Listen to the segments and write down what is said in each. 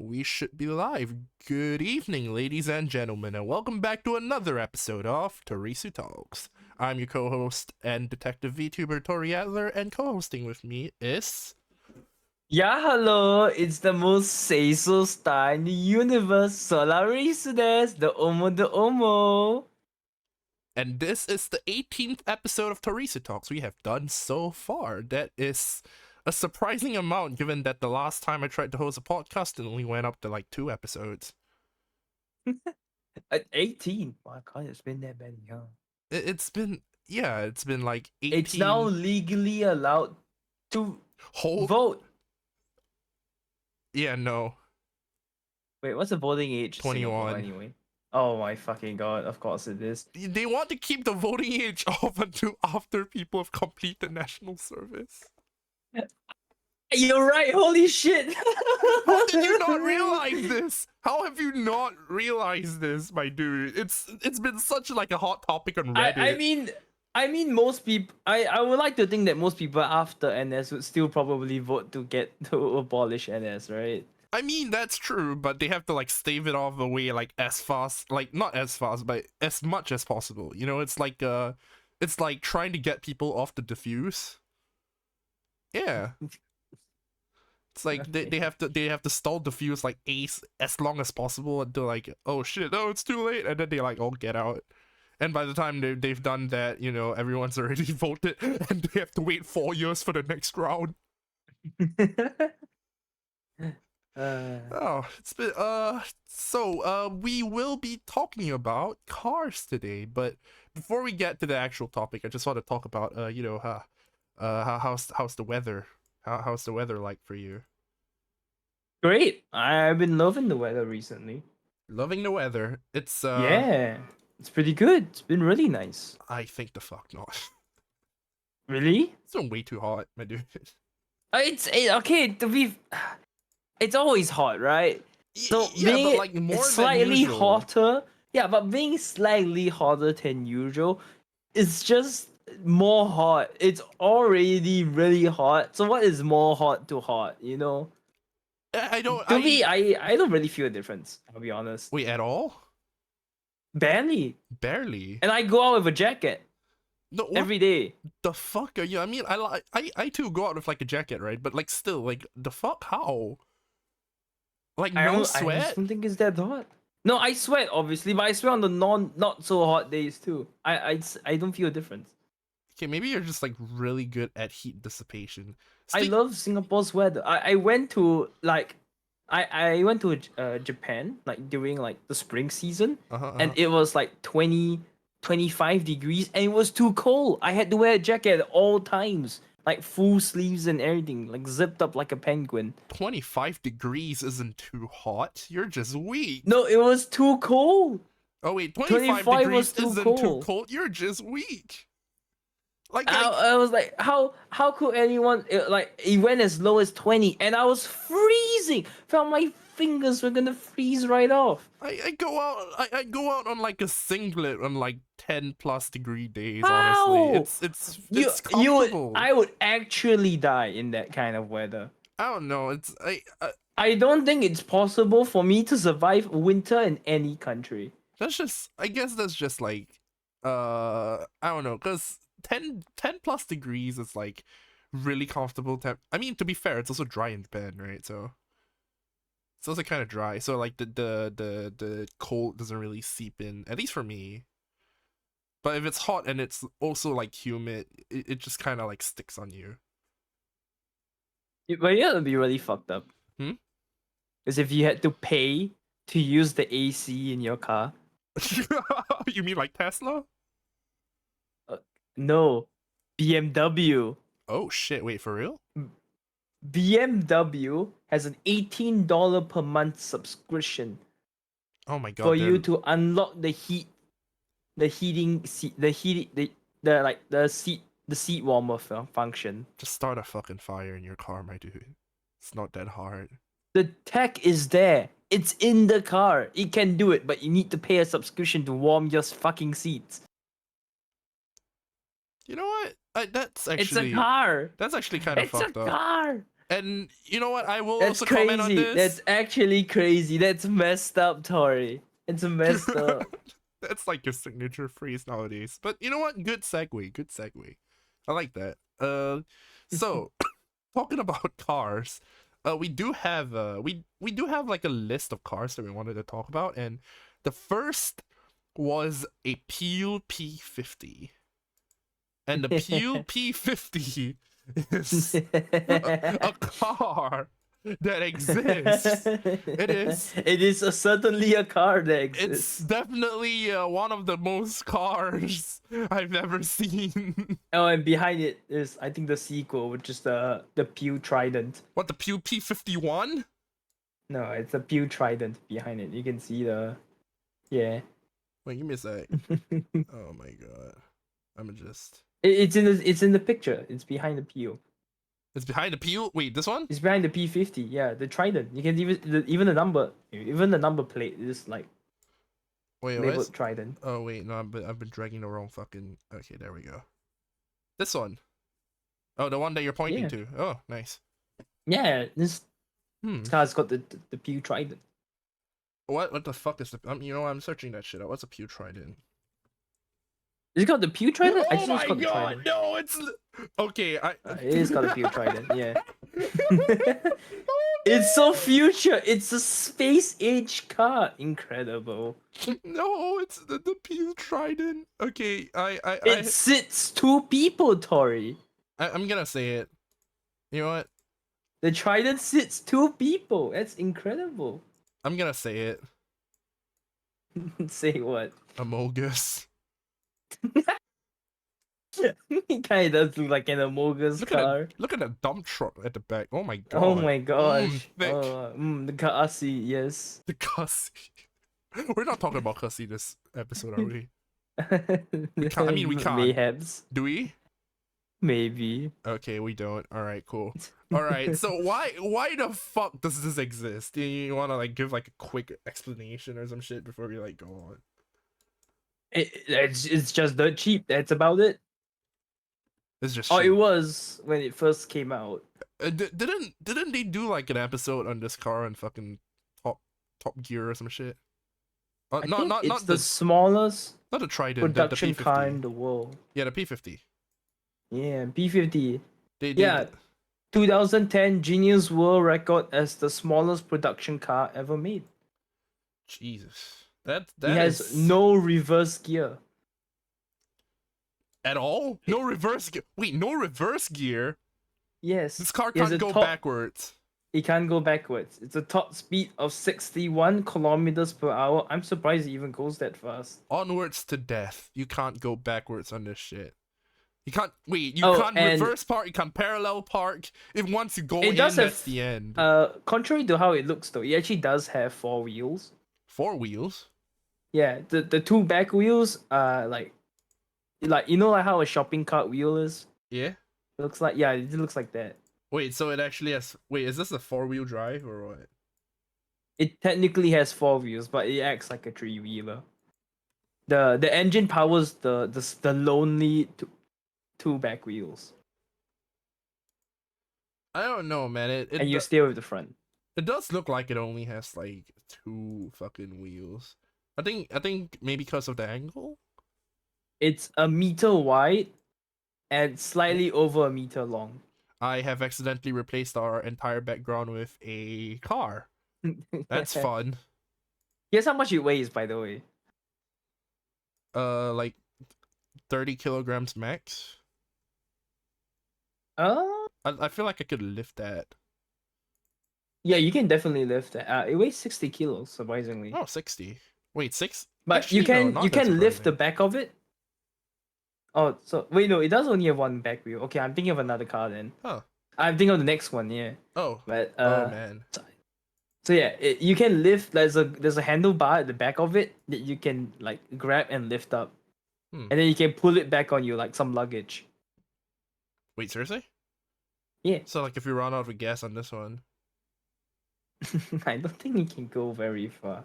we should be live. Good evening, ladies and gentlemen, and welcome back to another episode of TorisuTalks. I'm your co-host and detective VTuber Tori Adler, and co-hosting with me is... Yeah, hello, it's the most say-so star in the universe, Solarisu desu, the Omo. And this is the 18th episode of TorisuTalks we have done so far. That is a surprising amount, given that the last time I tried to host a podcast, it only went up to like 2 episodes. At 18? My god, it's been that many, huh? It's been like 18... It's now legally allowed to vote. Yeah, no. Wait, what's the voting age in 21. Singapore anyway? Oh my fucking god, of course it is. They want to keep the voting age off until after people have completed national service. You're right, holy shit! How did you not realize this? How have you not realized this, my dude? It's been such like a hot topic on Reddit. I mean, most people. I would like to think that most people after NS would still probably vote to get to abolish NS, right? I mean, that's true, but they have to like stave it off away like as fast, like not as fast, but as much as possible. You know, it's like trying to get people off the diffuse. Yeah. It's like they have to stall diffuse like as long as possible until like, oh shit, oh it's too late, and then they like all get out. And by the time they've done that, you know, everyone's already voted, and they have to wait 4 years for the next round. Oh, it's been we will be talking about cars today, but before we get to the actual topic, I just want to talk about how's the weather? How's the weather like for you? Great. I've been loving the weather recently. Loving the weather. It's yeah, it's pretty good. It's been really nice. I think the fuck not. Really? It's been way too hot, my dude. Okay to be. It's always hot, right? So yeah, being but like more slightly than usual. hotter. Yeah, but being slightly hotter than usual, it's just more hot. It's already really hot. So what is more hot to hot? You know? I don't. I don't really feel a difference. I'll be honest. Wait, at all? Barely. Barely. And I go out with a jacket. No, every day. The fuck are you? I mean, I too go out with like a jacket, right? But like still, like the fuck, how? Like no sweat? I don't think it's that hot. No, I sweat obviously, but I sweat on the not so hot days too. I don't feel a difference. Okay, maybe you're just like really good at heat dissipation. I love Singapore's weather. I went to like I went to Japan like during like the spring season, and it was like 25 degrees, and it was too cold. I had to wear a jacket at all times, like full sleeves and everything, like zipped up like a penguin. 25 degrees isn't too hot. You're just weak. No, it was too cold. Oh wait, 25 degrees isn't too cold. You're just weak. Like I was like, how could anyone it went as low as 20, and I was freezing. Felt my fingers were gonna freeze right off. I go out on like a singlet on like 10+ degree days. How? Honestly, it's comfortable. I would actually die in that kind of weather. I don't know. I don't think it's possible for me to survive winter in any country. I guess that's just like I don't know, because 10+ degrees is like really comfortable I mean, to be fair, it's also dry in Japan, right? So it's also kind of dry, so like the cold doesn't really seep in, at least for me. But if it's hot and it's also like humid, it just kind of like sticks on you. But yeah, it'd be really fucked up. Because if you had to pay to use the AC in your car. You mean like Tesla? No, BMW. Oh shit, wait, for real? BMW has an $18 per month subscription. Oh my god. For you to unlock the seat warmer function. Just start a fucking fire in your car, my dude. It's not that hard. The tech is there. It's in the car. It can do it, but you need to pay a subscription to warm your fucking seats. You know what? That's actually... It's a car. That's actually kind of fucked up. It's a car. And you know what? I will That's also comment on crazy. That's this. actually crazy. That's messed up, Tori. It's messed up. That's like your signature phrase nowadays. But you know what? Good segue. Good segue. I like that. So talking about cars, we do have we do have like a list of cars that we wanted to talk about, and the first was a Peel P50, and the Peel P50 is a car that exists. It is. It is certainly a car that It's exists. definitely one of the most cars I've ever seen. Oh, and behind it is, I think, the sequel, which is the Pew Trident. What, the Pew P51? No, it's a Pew Trident behind it. You can see yeah. Wait, give me a sec. Oh my god. I'm just. It's in the picture. It's behind the Pew. It's behind the Pew. Wait, this one? It's behind the P50. Yeah, the Trident. You can even the number plate is like Wait, what? labeled Trident. Oh wait, no, I've been dragging the wrong fucking. Okay, there we go. This one. Oh, the one that you're pointing Yeah. to. Oh, nice. Yeah, this Hmm. car's got the Pew Trident. What the fuck is the? You know, I'm searching that shit out. What's a Pew Trident? It's got the Pew Trident. I Oh just know it's my got the god, Trident. no! It's okay. It is got a Pew Trident. Yeah. It's so future. It's a space age car. Incredible. No, it's the Pew Trident. Okay, It sits two people, Tori. I'm gonna say it. You know what? The Trident sits two people. That's incredible. I'm gonna say it. Say what? Amogus. It kind of does look like an Amogus car. Look at that dump truck at the back. Oh my god. Oh my gosh. Thick. The car seat, yes. The cussy. We're not talking about cussy this episode, are we? We can't. I mean, we can't. Mayhaps. Do we? Maybe. Okay, we don't. All right, cool. All right. So why the fuck does this exist? Do you want to like give like a quick explanation or some shit before we like go on? It's just dirt cheap. That's about it. It's just. Oh, cheap. it was when it first came out. Didn't they do like an episode on this car and fucking Top Gear or some shit? It's the smallest not the Trident, production the P50. car in the world. Yeah, the P50. Yeah, P50. They 2010 Genius World Record as the smallest production car ever made. Jesus, that it has no reverse gear at all. No reverse gear. Wait, no reverse gear. Yes. This car can't go backwards. It can't go backwards. It's a top speed of 61 kilometers per hour. I'm surprised it even goes that fast. Onwards to death. You can't go backwards on this shit. You can't. Wait, you can't reverse park. You can't parallel park. If once you go in, that's the end. Contrary to how it looks, though, it actually does have 4 wheels. 4 wheels? Yeah, the 2 back wheels are like you know, like how a shopping cart wheel is. Yeah. It looks like it looks like that. Wait, so it actually has. Wait, is this a 4-wheel drive or what? It technically has 4 wheels, but it acts like a 3-wheeler. The engine powers the lonely two back wheels. I don't know, man. And you steer with the front. It does look like it only has like 2 fucking wheels. I think maybe because of the angle. It's a meter wide and slightly over a meter long. I have accidentally replaced our entire background with a car. That's fun. Guess how much it weighs, by the way? Like 30 kilograms max. I feel like I could lift that. Yeah, you can definitely lift that. It weighs 60 kilos, surprisingly. Oh, 60. Wait, 6? But actually, you can no, you can lift the back of it. Oh, so wait, no, it does only have 1 back wheel. Okay, I'm thinking of another car then. Huh. I'm thinking of the next one, yeah. Oh. But oh man. So yeah, you can lift. There's a handlebar at the back of it that you can like grab and lift up, and then you can pull it back on you like some luggage. Wait, seriously? Yeah. So like, if you run out of gas on this one, I don't think you can go very far.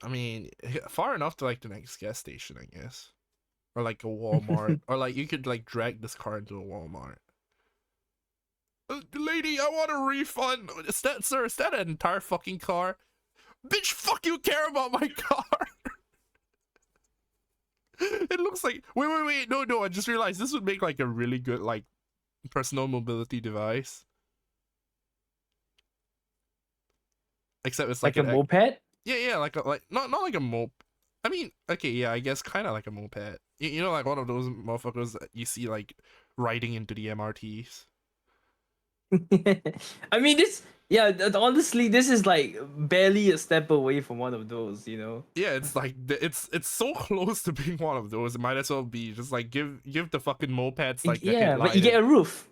I mean, far enough to like the next gas station, I guess, or like a Walmart, or like you could like drag this car into a Walmart. Lady, I want a refund. Is that, sir? Is that an entire fucking car? Bitch, fuck you care about my car. It looks like wait, no, I just realized this would make like a really good like personal mobility device. Except it's Like like a moped? yeah, like not like a moped. I mean, okay, yeah, I guess kind of like a moped. You know, like one of those motherfuckers that you see like riding into the MRTs. I mean, this, yeah, honestly, this is like barely a step away from one of those, you know? Yeah, it's like it's so close to being one of those. It might as well be just like give the fucking mopeds like the Yeah, but you headlight. get a roof.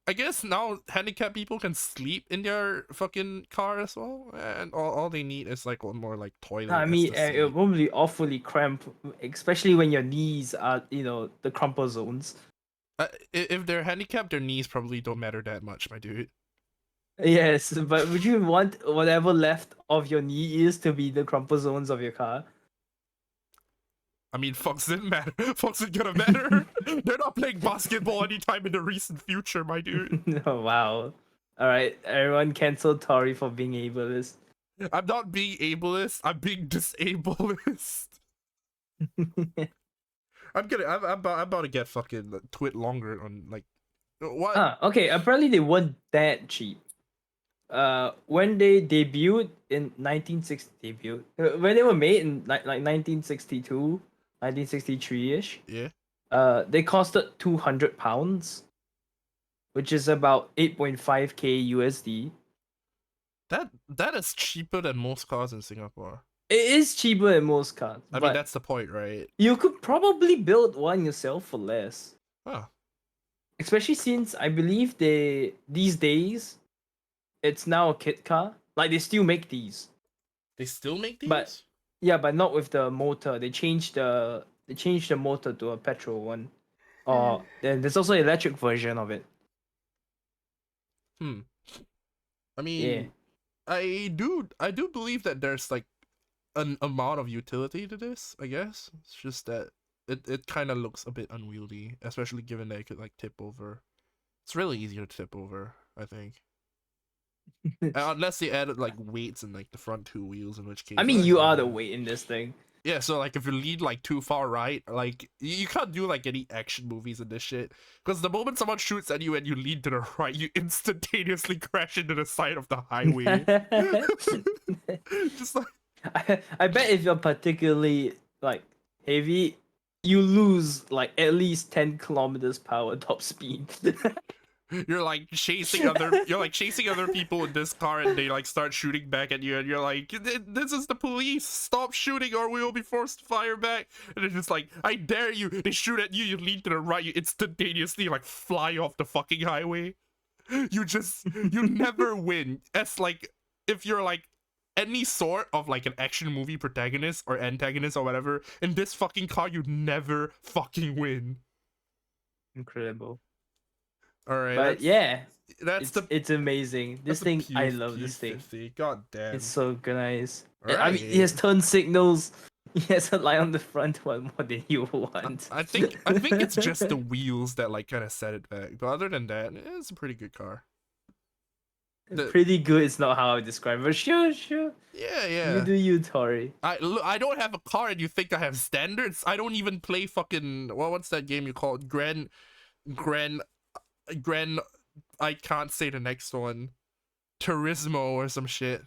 I guess now handicapped people can sleep in their fucking car as well, and all they need is like one more like toilet I as mean, to it sleep. won't be awfully cramped, especially when your knees are, the crumple zones. If they're handicapped, their knees probably don't matter that much, my dude. Yes, but would you want whatever left of your knee is to be the crumple zones of your car? I mean, fucks didn't matter. Fucks ain't gonna matter. They're not playing basketball anytime in the recent future, my dude. Oh, wow. All right, everyone cancel Tori for being ableist. I'm not being ableist. I'm being disableist. I'm about to get fucking twit longer on like what? Okay. Apparently they weren't that cheap. When they debuted in 1960, when they were made in like 1962, 1963 ish. Yeah, They costed £200, which is about 8.5k USD. that is cheaper than most cars in Singapore. It is cheaper than most cars, I mean, but that's the point, right? you could probably build one yourself for less. Huh. Especially since I believe these days it's now a kit car. Like they still make these, They still make but these? yeah, but not with the motor. They changed the motor to a petrol one. Or then there's also an electric version of it. Hmm. I Yeah. mean, I do believe that there's like an amount of utility to this, I guess. It's just that it kind of looks a bit unwieldy, especially given that it could like tip over. It's really easy to tip over, I think. Unless they added like weights in like the front two wheels, in which I case, mean, you are the yeah. weight in this thing. Yeah, so like if you lean like too far right, like you can't do like any action movies in this shit. Because the moment someone shoots at you and you lean to the right, you instantaneously crash into the side of the highway. Just like I bet if you're particularly like heavy, you lose like at least 10 kilometers per hour top speed. you're like chasing other people in this car and they like start shooting back at you and you're like, this is the police, stop shooting or we will be forced to fire back. And it's just like, I dare you. They shoot at you, you lean to the right, you instantaneously like fly off the fucking highway. You never win. As like, if you're like any sort of like an action movie protagonist or antagonist or whatever, in this fucking car you never fucking win. Incredible. All right, But yeah, that's it's the it's amazing. This that's the thing, I P love this thing. P50. God It's damn. so nice. All I mean, it has right. turn signals. It has a light on the front. What more than you I, want? I think it's just the wheels that like kind of set it back. But other than that, it's a pretty good car. The Pretty good. It's not how I describe it. But sure. yeah, You yeah. do you, Tori. I don't have a car and you think I have standards? I don't even play fucking what's that game you call it? Grand I can't say the next one. Turismo or some shit.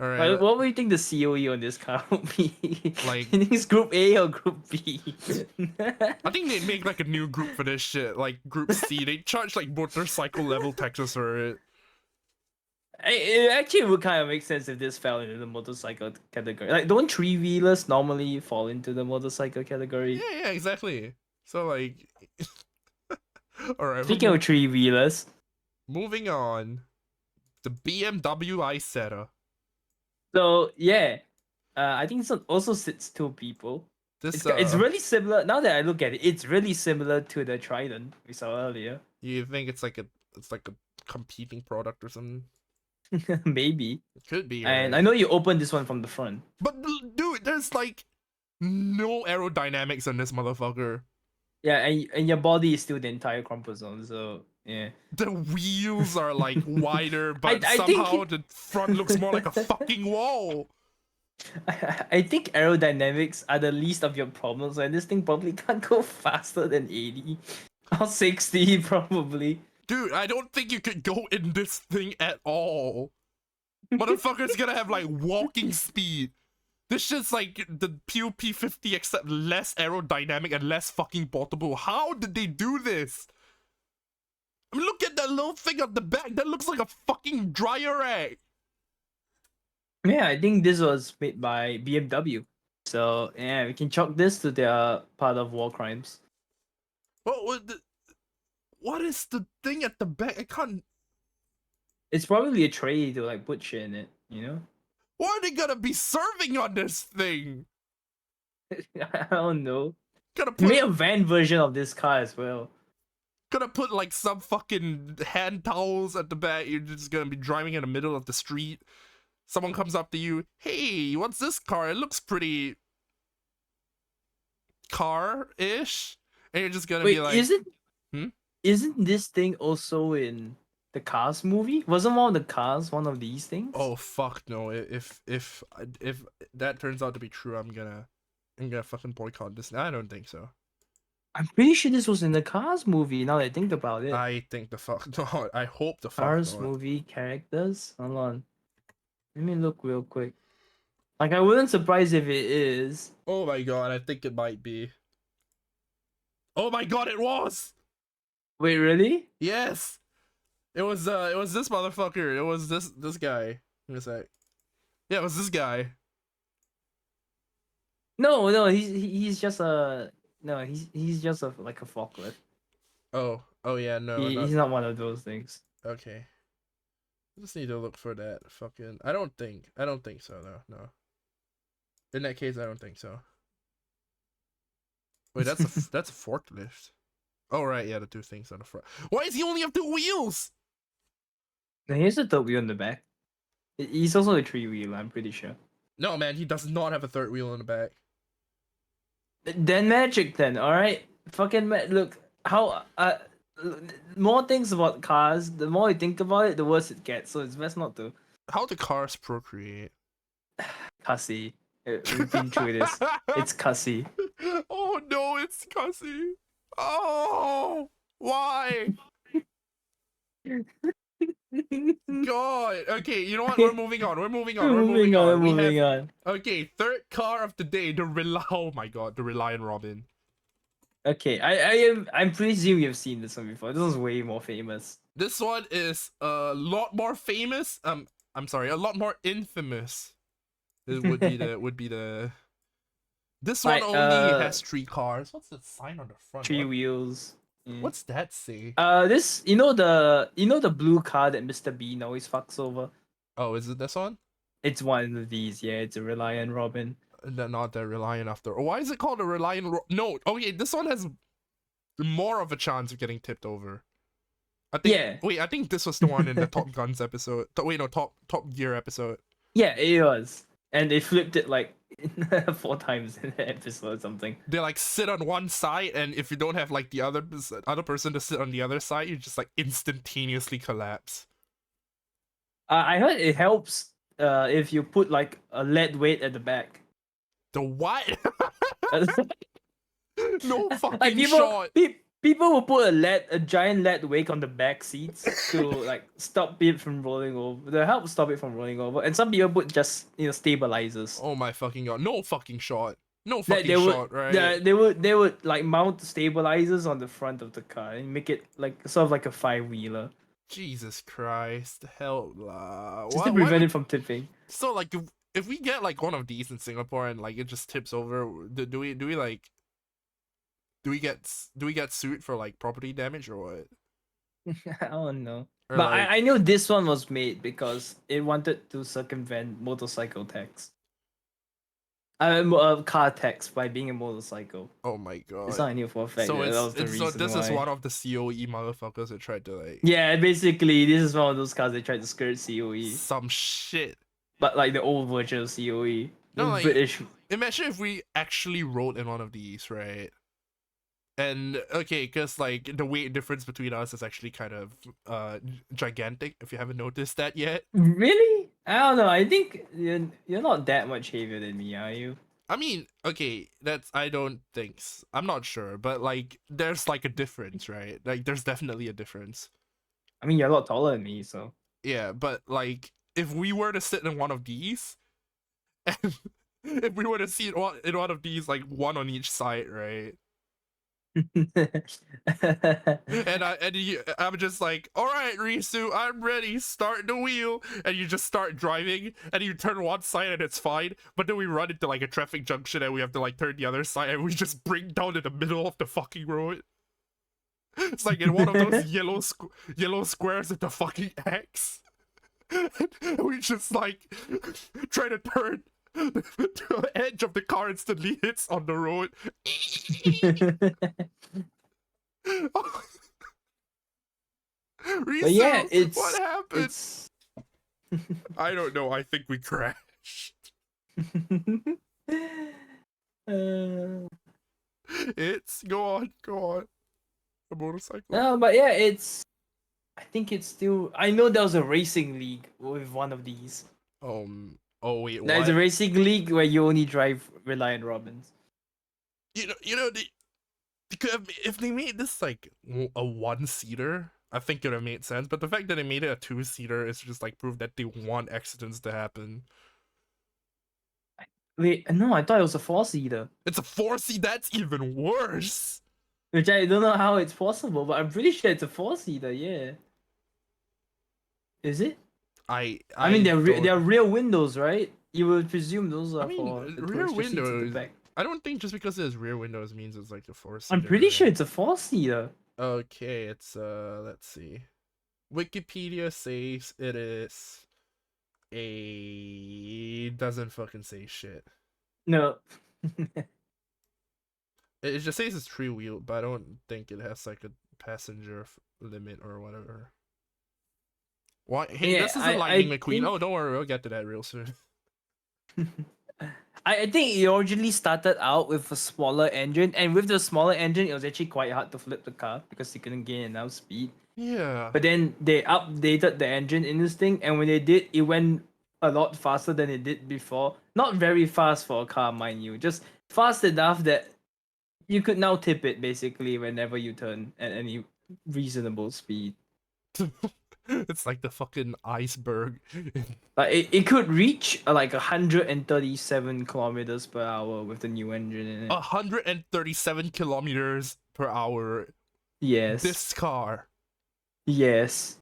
All right. What would you think the COE on this car would be? Like You think it's Group A or Group B? I think they'd make like a new group for this shit, like Group C. They charge like motorcycle level taxes for it. It actually would kind of make sense if this fell into the motorcycle category. Like, don't three wheelers normally fall into the motorcycle category? Yeah, exactly. So like, all right. Speaking of three wheelers, Moving on, the BMW Isetta. so yeah, I think it also sits two people. This It's really similar. Now that I look at it, it's really similar to the Trident we saw earlier. you think it's like a competing product or something? Maybe. It could be. And Right? I know you opened this one from the front. But dude, there's like no aerodynamics on this motherfucker. Yeah, and your body is still the entire chromosome, so yeah. The wheels are like wider, but I think somehow the front looks more like a fucking wall. I think aerodynamics are the least of your problems, and this thing probably can't go faster than 80 or 60 probably. Dude, I don't think you could go in this thing at all. Motherfucker's gonna have like walking speed. This shit's like the PUP-50 except less aerodynamic and less fucking portable. How did they do this? I mean, look at that little thing on the back. That looks like a fucking dryer rack. Yeah, I think this was made by BMW. So yeah, we can chalk this to their part of war crimes. What is the thing at the back? I can't. It's probably a tray to like put shit in it, you know? What are they gonna be serving on this thing? I don't know. Gonna They made put a van version of this car as well. gonna put like some fucking hand towels at the back. You're just gonna be driving in the middle of the street. Someone comes up to you, hey, what's this car? It looks pretty car-ish. And you're just gonna Wait, be like, hmm? isn't this thing also in the Cars movie? Wasn't one of the Cars one of these things? Oh fuck no. If that turns out to be true, I'm gonna fucking boycott this. I don't think so. I'm pretty sure this was in the Cars movie. Now that I think about it. I think the fuck not. I hope the fuck Cars not. movie characters. Hold on. Let me look real quick. Like, I wouldn't surprise if it is. Oh my god, I think it might be. Oh my god, it was! Wait, really? Yes! It was this motherfucker. It was this guy. Give me a sec. Yeah, it was this guy. No, he's just a no. He's just a like a forklift. Oh yeah, no, He's not one of those things. okay. I just need to look for that fucking. I don't think so. No. In that case, I don't think so. Wait, that's a that's a forklift. Oh right, yeah, the two things on the front. Why does he only have two wheels? Now, here's a third wheel in the back. He's also a three wheel. I'm pretty sure. No, man, he does not have a third wheel in the back. Then magic. Then all right. Look how more things about cars. The more you think about it, the worse it gets. So it's best not to. How do cars procreate? Cussy. We've been through this. It's cussy. Oh no, it's cussy. Oh, why? God. Okay, you know what? We're moving on. We're moving on. Okay, third car of the day. Oh my god, the Reliant Robin. Okay, I'm pretty sure you've seen this one before. This one's way more famous. This one is a lot more famous. I'm sorry, a lot more infamous. It would be the. This one only has 3 cars. What's the sign on the front? 3 wheels. Yeah. What's that say? This the blue car that Mr. Bean always fucks over. Oh, is it this one? It's one of these. Yeah, it's a Reliant Robin. Not the Reliant after. Why is it called a Reliant? No, okay, this one has more of a chance of getting tipped over. I think. Yeah. Wait, I think this was the one in the Top Guns episode. Wait, no, Top Gear episode. Yeah, it was, and they flipped it like 4 times in the episode or something. They like sit on one side, and if you don't have like the other person to sit on the other side, you just like instantaneously collapse. I heard it helps if you put like a lead weight at the back. The what? No fucking like shot. People will put a giant lead weight on the back seats to like stop it from rolling over. To help stop it from rolling over. And some people put just stabilizers. Oh my fucking god! No fucking shot! No fucking shot! Right? Yeah, they would like mount stabilizers on the front of the car and make it like sort of like a 5-wheeler. Jesus Christ! Help lah! Just to prevent it from tipping. So like, if we get like one of these in Singapore and like it just tips over, do we get sued for like property damage or what? I don't know. Or but like... I know this one was made because it wanted to circumvent motorcycle tax. Car tax by being a motorcycle. Oh my god! It's not I knew for a fact. So this is one of the COE motherfuckers that tried to like. Yeah, basically this is one of those cars that tried to skirt COE. Some shit. But like the old version of COE. No, like, British. Imagine if we actually rode in one of these, right? And okay, because like the weight difference between us is actually kind of gigantic. If you haven't noticed that yet. Really? I don't know. I think you're not that much heavier than me, are you? I mean, okay, that's I don't think I'm not sure, but like there's like a difference, right? Like there's definitely a difference. I mean, you're a lot taller than me, so. Yeah, but like if we were to sit in one of these, and if we were to see in one of these, like one on each side, right? I'm just like, all right, Risu, I'm ready. Start the wheel, and you just start driving, and you turn one side and it's fine. But then we run into like a traffic junction, and we have to like turn the other side, and we just break down in the middle of the fucking road. It's like in one of those yellow squares with the fucking X. And we just like try to turn the edge of the car instantly hits on the road. But yeah, Risu, what happened? it's I don't know. I think we crashed. It's go on. A motorcycle. No, but yeah, I think it's still. I know there was a racing league with one of these. Oh wait, There's a what? racing league where you only drive Reliant Robins. If they made this like a one-seater, I think it would have made sense. But the fact that they made it a two-seater is just like proof that they want accidents to happen. Wait, no, I thought it was a four-seater. It's a four-seat. That's even worse. Which I don't know how it's possible, but I'm pretty sure it's a four-seater. Yeah. Is it? I mean, they're rear windows, right? You would presume those I are mean, for the rear tourist seats at the windows. back. I don't think just because there's rear windows means it's like a four-seater. I'm pretty sure right? it's a four-seater. Okay, it's let's see. Wikipedia says it is a doesn't fucking say shit. No. It just says it's three-wheeled, but I don't think it has like a passenger limit or whatever. Why? Hey, Yeah, this isn't Lightning McQueen. Oh, don't worry, we'll get to that real soon. I think it originally started out with a smaller engine, and with the smaller engine, it was actually quite hard to flip the car because you couldn't gain enough speed. Yeah. But then they updated the engine in this thing, and when they did, it went a lot faster than it did before. Not very fast for a car, mind you, just fast enough that you could now tip it basically whenever you turn at any reasonable speed. It's like the fucking iceberg. Like it could reach like 137 kilometers per hour with the new engine in it. 137 kilometers per hour. Yes. This car. Yes.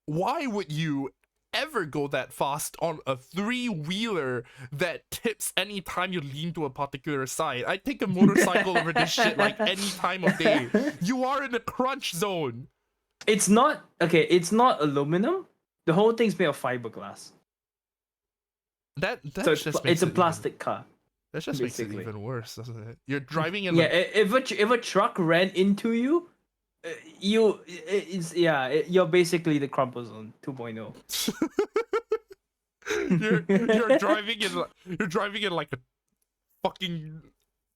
Why would you ever go that fast on a three-wheeler that tips anytime you lean to a particular side? I'd take a motorcycle over this shit like any time of day. You are in a crunch zone. It's not okay. It's not aluminum. The whole thing's made of fiberglass. That So just it's a plastic car. That just basically. makes it even worse, doesn't it? You're driving in Yeah, like if a truck ran into you, you're basically the crumple zone 2.0. You're driving in like a fucking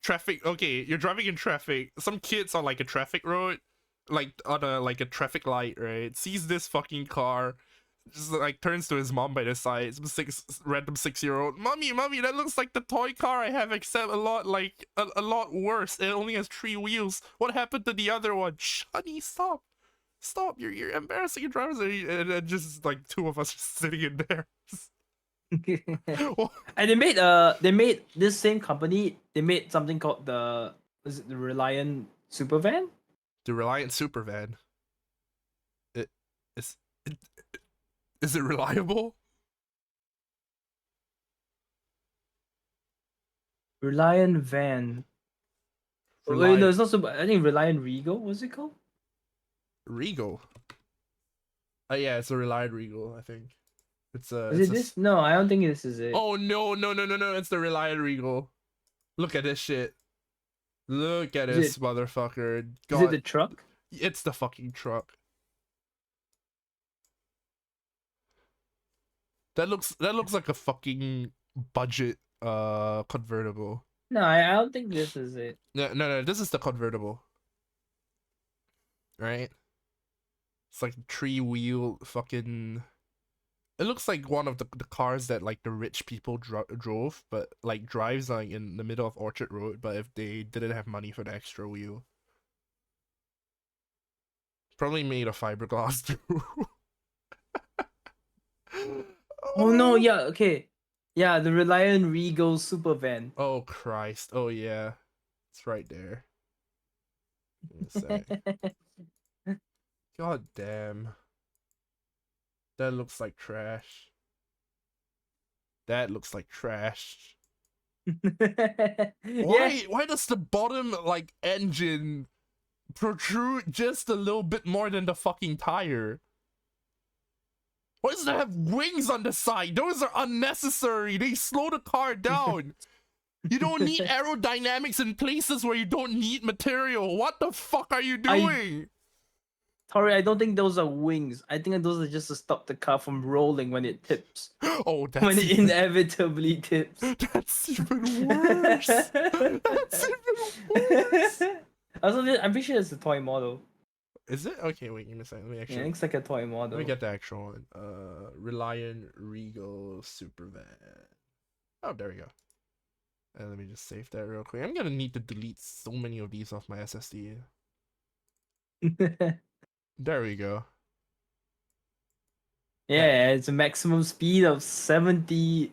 traffic. Okay, you're driving in traffic. Some kids on like a traffic road, like on a traffic light, right? Sees this fucking car, just like turns to his mom by the side. Some random 6-year-old, mommy, that looks like the toy car I have, except a lot like a lot worse. It only has 3 wheels. What happened to the other one? Shh, honey, stop. You're embarrassing your drivers, and just like two of us just sitting in there. And they made this same company. They made something called the Reliant Supervan. The Reliant Supervan. It is. Is it reliable? Reliant Van. Wait, no, it's not super. I think Reliant Regal. What's it called? Regal. Yeah, it's a Reliant Regal. I think. Is it this? No, I don't think this is it. Oh no! It's the Reliant Regal. Look at this shit. Look at this motherfucker. God. Is it the truck? It's the fucking truck. That looks like a fucking budget convertible. No, I don't think this is it. No. This is the convertible, right? It's like 3-wheel fucking. It looks like one of the cars that like the rich people drove, but like drives like in the middle of Orchard Road. But if they didn't have money for the extra wheel, probably made of fiberglass too. Oh no, yeah, okay. Yeah, the Reliant Regal super van. Oh Christ! Oh yeah, it's right there. Give me a sec. God damn, that looks like trash. That looks like trash. Yeah. Why does the bottom like engine protrude just a little bit more than the fucking tire? Why does it have wings on the side? Those are unnecessary. They slow the car down. You don't need aerodynamics in places where you don't need material. What the fuck are you doing? Tori, I don't think those are wings. I think those are just to stop the car from rolling when it tips. Oh, that's when it even, inevitably tips. That's even worse. That's even worse. Also, I'm pretty sure it's a toy model. Is it? Okay, wait, give me a second. Let me actually. Yeah, it looks like a toy model. Let me get the actual one. Reliant Regal Super Van. Oh, there we go. And let me just save that real quick. I'm gonna need to delete so many of these off my SSD. There we go. Yeah, it's a maximum speed of 70.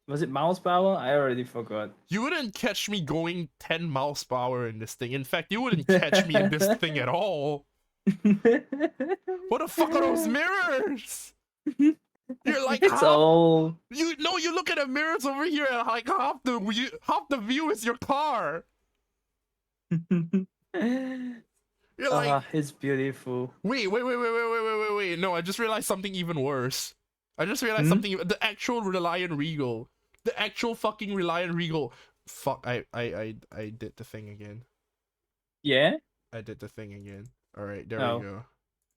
Was it miles per hour? I already forgot. You wouldn't catch me going 10 miles per hour in this thing. In fact, you wouldn't catch me in this thing at all. What the fuck are those mirrors? You're like it's all. You look at the mirrors over here and like half the view is your car. You're like, it's beautiful. Wait. No, I just realized something even worse. The actual Reliant Regal. The actual fucking Reliant Regal. Fuck, I did the thing again. Yeah? I did the thing again. Alright, there we go.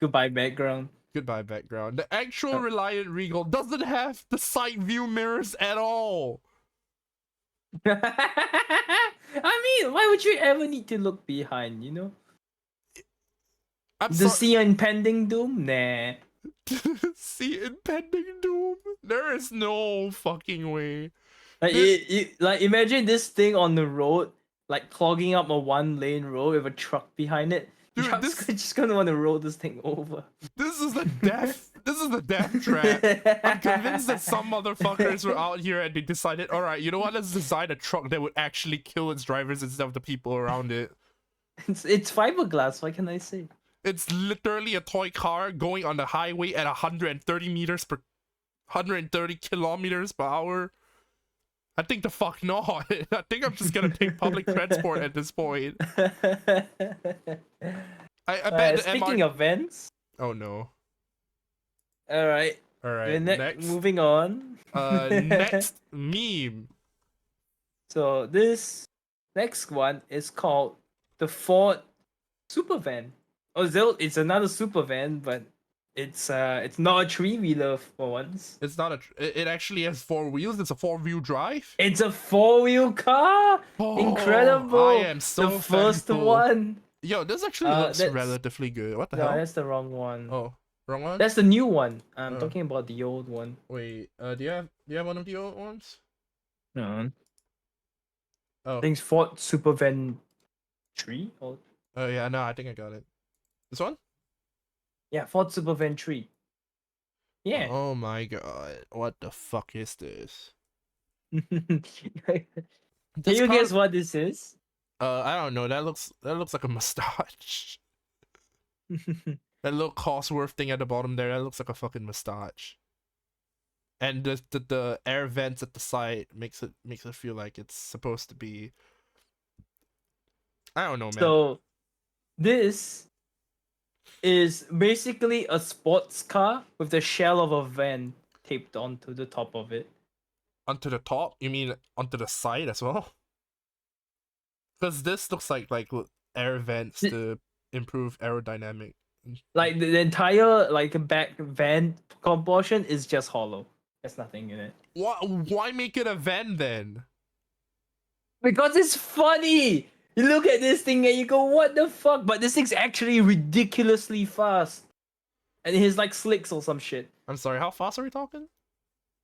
Goodbye, background. Goodbye, background. The actual Reliant Regal doesn't have the side view mirrors at all. I mean, why would you ever need to look behind, you know? See impending doom? Nah. See impending doom? There is no fucking way. Like imagine this thing on the road, like clogging up a 1-lane road with a truck behind it. Dude, just gonna want to roll this thing over. This is the death trap. I'm convinced that some motherfuckers were out here and they decided, alright, you know what, let's design a truck that would actually kill its drivers instead of the people around it. It's fiberglass, what can I say? It's literally a toy car going on the highway at 130 kilometers per hour. I think the fuck not. I think I'm just gonna take public transport at this point. I bet. Speaking of vents. Oh no. All right. Next. Moving on. Next meme. So this next one is called the Ford Supervan. Oh, it's another supervan, but it's not a 3-wheeler for once. It's not it actually has 4 wheels. It's a 4-wheel drive. It's a 4-wheel car. Incredible! I am so the first thankful. one. Yo, this actually looks relatively good. What the hell? No, that's the wrong one. Oh, wrong one. That's the new one. I'm talking about the old one. Wait, do you have one of the old ones? No. Oh. I think it's Ford Supervan 3 or. Oh yeah, no, I think I got it. This one? Yeah, Ford Supervan 3. Yeah. Oh my god. What the fuck is this? Can you guess what this is? I don't know. That looks like a mustache. That little Cosworth thing at the bottom there, that looks like a fucking mustache. And the air vents at the side makes it feel like it's supposed to be, I don't know, man. So this is basically a sports car with the shell of a van taped onto the top of it. Onto the top? You mean onto the side as well? Because this looks like air vents to improve aerodynamic. Like the entire back van portion is just hollow. There's nothing in it. Why make it a van then? Because it's funny. You look at this thing and you go, "What the fuck?" But this thing's actually ridiculously fast, and it has like slicks or some shit. I'm sorry, how fast are we talking?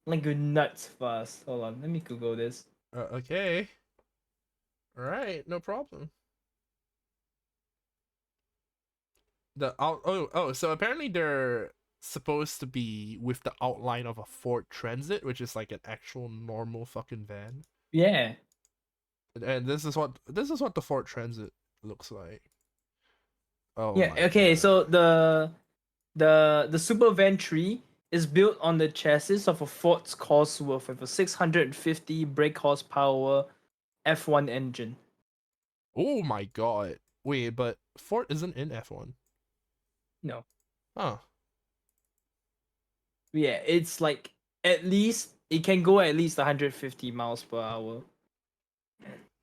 Like you're nuts fast. Hold on, let me Google this. Okay. Alright, no problem. So apparently they're supposed to be with the outline of a Ford Transit, which is like an actual normal fucking van. Yeah. And this is what the Ford Transit looks like. Oh Yeah. my Okay. god. So the Super Van 3 is built on the chassis of a Ford Cosworth with a 650 brake horsepower F1 engine. Oh my god. Wait, but Ford isn't in F1. No. Huh. Yeah, it's like at least it can go at least 150 miles per hour.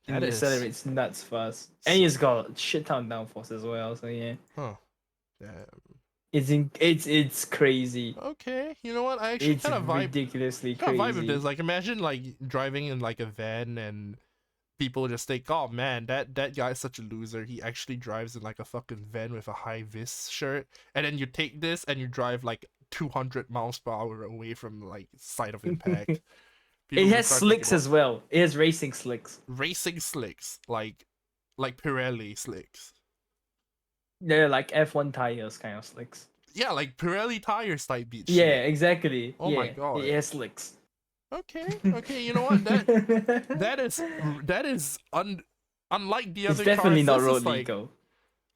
And That it is accelerates nuts fast. And so, it's got a shit ton of downforce as well. So yeah, huh. Damn. it's crazy. Okay, you know what? I actually It's ridiculously kind of vibe with this. crazy. Like imagine like driving in like a van and people just think, "Oh man, that guy's such a loser. He actually drives in like a fucking van with a high vis shirt." And then you take this and you drive like 200 miles per hour away from like site of impact. It People will has start thinking, slicks "What as well. It has racing slicks. racing slicks like Pirelli slicks?" They're like F1 tires kind of slicks. Yeah, like Pirelli tires type beat Yeah, shit. exactly. Oh my Yeah, it god. has slicks. Okay, okay. You know what? That is unlike the It's other definitely cars. not This road is like legal.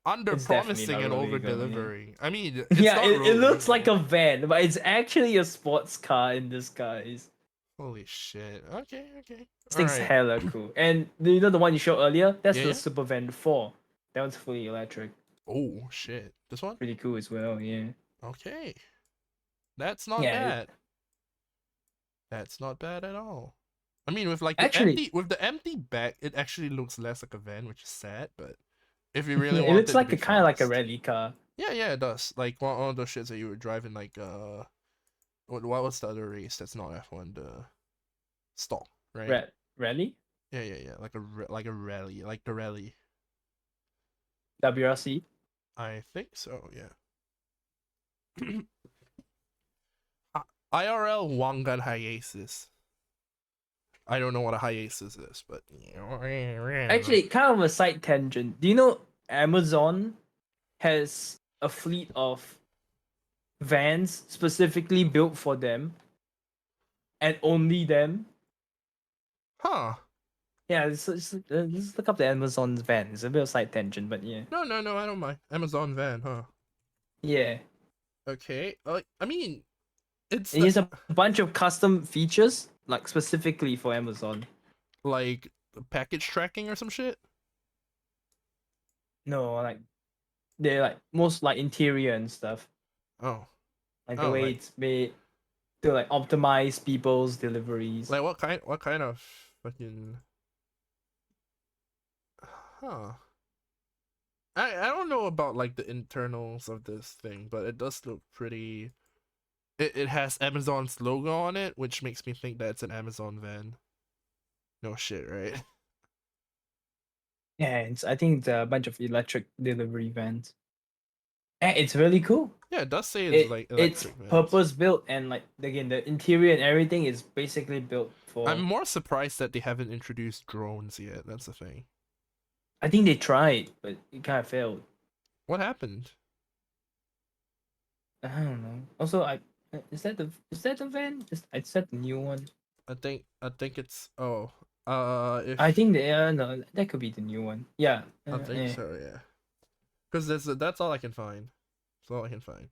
under It's definitely promising not and road over legal. Yeah. delivering. I mean, it's Yeah, not it road looks like legal. a van, but it's actually a sports car in disguise. Holy shit. Okay, okay. This All thing's right. hella cool. And you know the one you showed earlier? That's Yeah, the yeah. Super Van 4. That one's fully electric. Oh shit. This one? Pretty cool as well, yeah. Okay. That's not Yeah, bad. That's not bad at all. I mean, with like actually, the empty back, it actually looks less like a van, which is sad. But if you really it want looks it to like be a kind of like a fast, rally car. yeah, yeah, it does. Like one of those shits that you were driving, like what was the other race that's not F1? The stock, right? Rally? Yeah, yeah, yeah. Like a rally, like the rally. WRC? I think so. Yeah. IRL Wangan hiatus. I don't know what a hiatus is, but Actually, kind of a side tangent. Do you know Amazon has a fleet of vans specifically built for them and only them? huh? Yeah, let's look up the Amazon's van. It's a bit of side tangent, but yeah. No, no, no. I don't mind. Amazon van, huh? Yeah. Okay. I mean, it's And the here's a bunch of custom features, like specifically for Amazon. like package tracking or some shit. No, like they're like most like interior and stuff. Oh, Like the oh, way it's made to like optimize people's deliveries. like what kind of fucking huh? I don't know about like the internals of this thing, but it does look pretty. It has Amazon's logo on it, which makes me think that it's an Amazon van. No shit, right? Yeah, I think it's a bunch of electric delivery vans. And it's really cool. Yeah, it does say it's like It's electric vans. purpose built and like again the interior and everything is basically built I'm for. more surprised that they haven't introduced drones yet. That's the thing. I think they tried, but it kind of failed. What happened? I don't know. Also, is that the van? Is that the new one? I think it's I if think no, that could be the new one. Yeah. I think so, yeah. Because that's all I can find. That's all I can find.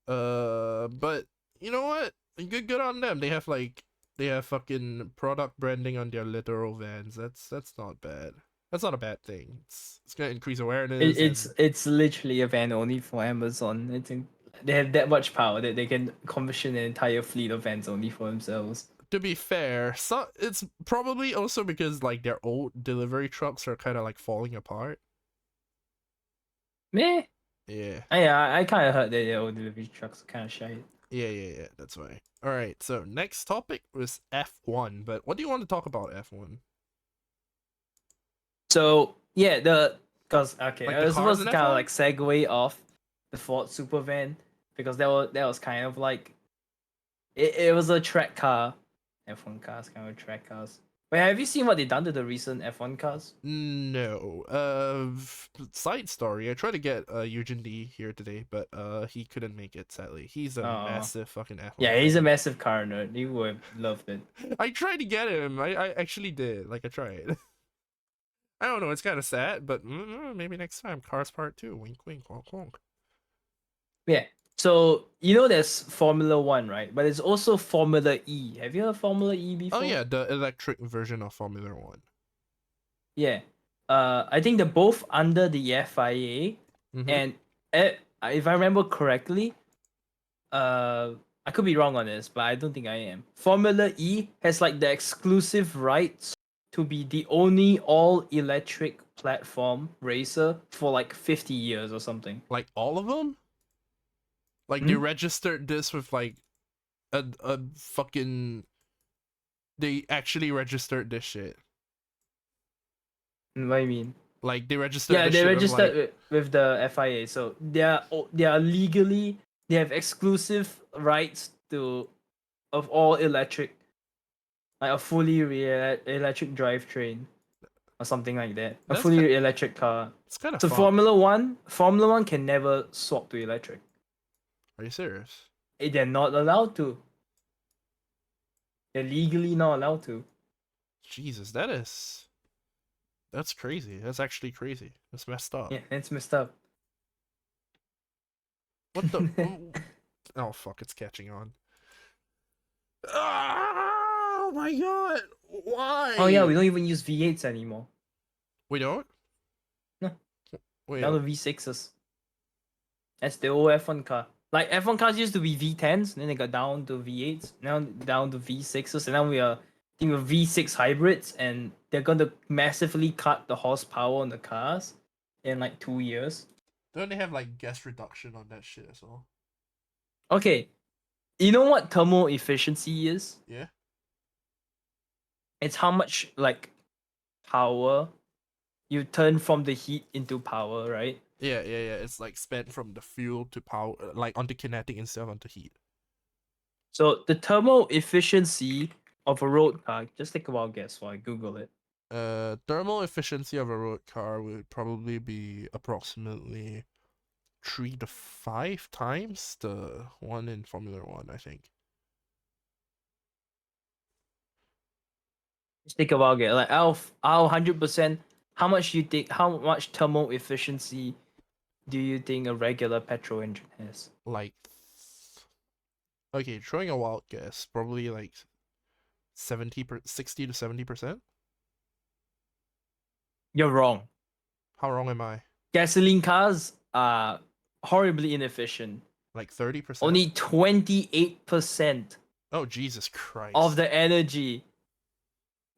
But you know what? Good on them. They have fucking product branding on their literal vans. That's not bad. That's not a bad thing. It's gonna increase awareness and It's literally a van only for Amazon. I think they have that much power that they can commission an entire fleet of vans only for themselves. to be fair, so it's probably also because like their old delivery trucks are kind of like falling apart. Meh. Yeah. I kind of heard that their old delivery trucks are kind of shite. Yeah, yeah, yeah. That's why. All right. So next topic was F1. But what do you want to talk about F1? So yeah, because okay, Like I the was cars supposed in to kind of F1? like segue off the Ford Supervan because that was kind of like it was a track car, F1 cars, kind of track cars. Wait, have you seen what they done to the recent F1 cars? No. Side story. I tried to get Eugen D here today, but he couldn't make it. Sadly, he's a Oh, massive fucking F1 yeah, he's a fan. massive car nerd. He would have loved it. I tried to get him. I actually did. Like I tried. I don't know. It's kind of sad, but maybe next time. Cars Part 2. Wink, wink, honk, honk. Yeah. So you know there's Formula One, right? But there's also Formula E. Have you heard of Formula E Oh before? yeah, the electric version of Formula One. Yeah. I think they're both under the FIA, Mm-hmm. and if I remember correctly, I could be wrong on this, but I don't think I am. Formula E has like the exclusive rights to be the only all electric platform racer for like 50 years or something. Like all of them. Like they Hmm? registered this with like a fucking. They actually registered this shit. What do you mean? Like they registered Yeah, this they shit with registered like. with the FIA, so they are legally they have exclusive rights to of all electric, like a fully electric drivetrain or something like that, a That's kind. fully electric car. It's kind of So fucked. Formula One can never swap to electric. Are you serious? They're not allowed to. They're legally not allowed to. Jesus, that is. That's crazy. That's actually crazy. That's messed up. Yeah, it's messed up. What the? Oh fuck! It's catching on. Oh my god! Oh yeah, Why? we don't even use V8s anymore. We don't. No, Wait. now the V6s. That's the old F1 car. Like F1 cars used to be V10s, then they got down to V8s, now down to V6s, and now we are I think we're V6 hybrids, and they're going to massively cut the horsepower on the cars in like 2 years. Don't they have like gas reduction on that shit as well? Okay, you know what thermal efficiency is? Yeah. It's how much like power you turn from the heat into power, right? Yeah. It's like spent from the fuel to power, like onto kinetic instead of onto heat. So the thermal efficiency of a road car, just take a wild guess while I Google it. Thermal efficiency of a road car would probably be approximately 3 to 5 times the one in Formula One, I think. Just take a wild guess. Like out of 100%, how much thermal efficiency do you think a regular petrol engine has? Like, okay, throwing a wild guess, probably like 60 to 70%. You're wrong. How wrong am I? Gasoline cars are horribly inefficient. Like 30%? Only 28% Oh, Jesus of Christ. the energy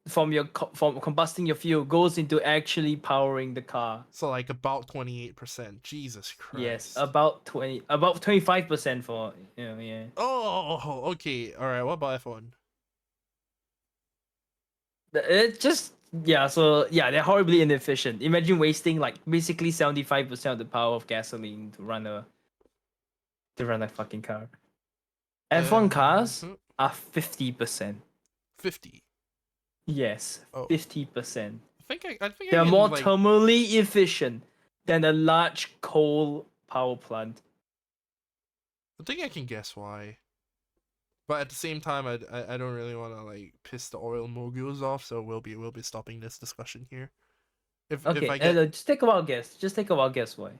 from combusting your fuel goes into actually powering the car. So like about 28%. Jesus Yes, Christ. about 25% for yeah. Oh, okay. All right. What about F1? It just yeah, so yeah, they're horribly inefficient. Imagine wasting like basically 75% of the power of gasoline to run a fucking car. F1 cars Uh, are 50%. 50. Yes, Oh, 50%. I think I They're can more like thermally efficient than a large coal power plant. I think I can guess why. But at the same time, I don't really want to like piss the oil moguls off, so we'll be stopping this discussion here. If Okay, I get just take a wild guess. Just take a wild guess why.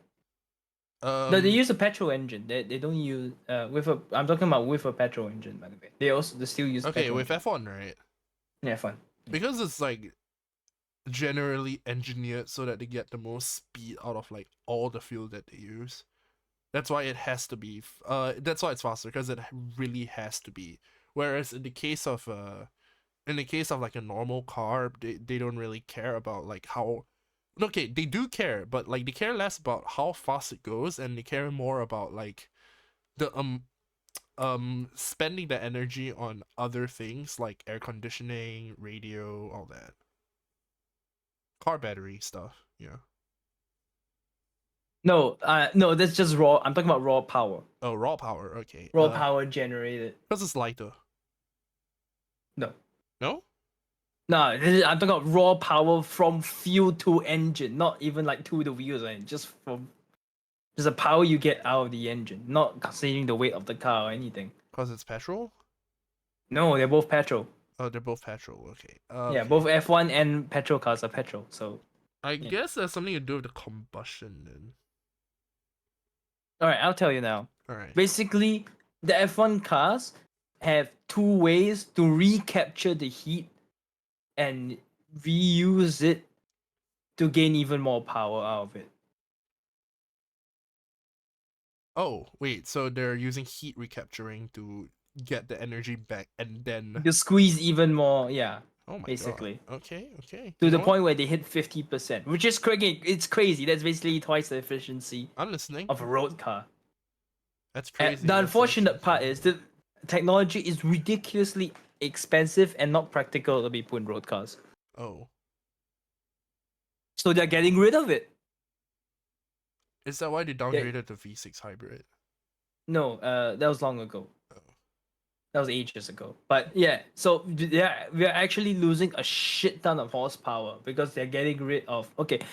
No, they um use a petrol engine. They don't use with a. I'm talking about with a petrol engine, by the way. They still use okay petrol with engine. F1, right? Yeah, fun. Because it's like generally engineered so that they get the most speed out of like all the fuel that they use. That's why it has to be. That's why it's faster because it really has to be. Whereas in the case of like a normal car, they don't really care about like how. Okay, they do care, but like they care less about how fast it goes, and they care more about like the spending the energy on other things like air conditioning, radio, all that. car battery stuff. Yeah. No, no, that's just raw. I'm talking about raw power. Oh, raw power. Okay. Raw power generated. Because it's lighter. No. No? No, I'm talking about raw power from fuel to engine, not even like to the wheels, right? Just from just the power you get out of the engine, not considering the weight of the car or anything. Because it's petrol? No, they're both petrol. Oh, they're both petrol. Okay. Yeah, Okay. both F1 and petrol cars are petrol. So I yeah. guess there's something to do with the combustion then. All right, I'll tell you now. All right. Basically, the F1 cars have two ways to recapture the heat and reuse it to gain even more power out of it. Oh, wait. So they're using heat recapturing to get the energy back and then To squeeze even more, yeah. Oh my basically. god. Okay, okay. To the point where they hit 50%, which is crazy. It's crazy. That's basically twice the efficiency I'm listening. of a road car. That's crazy. And the unfortunate part is the technology is ridiculously expensive and not practical to be put in road cars. Oh. So they're getting rid of it. Is that why they downgraded the V6 hybrid? No, that was long ago. Oh. That was ages ago. But yeah, so yeah, we're actually losing a shit ton of horsepower because they're getting rid of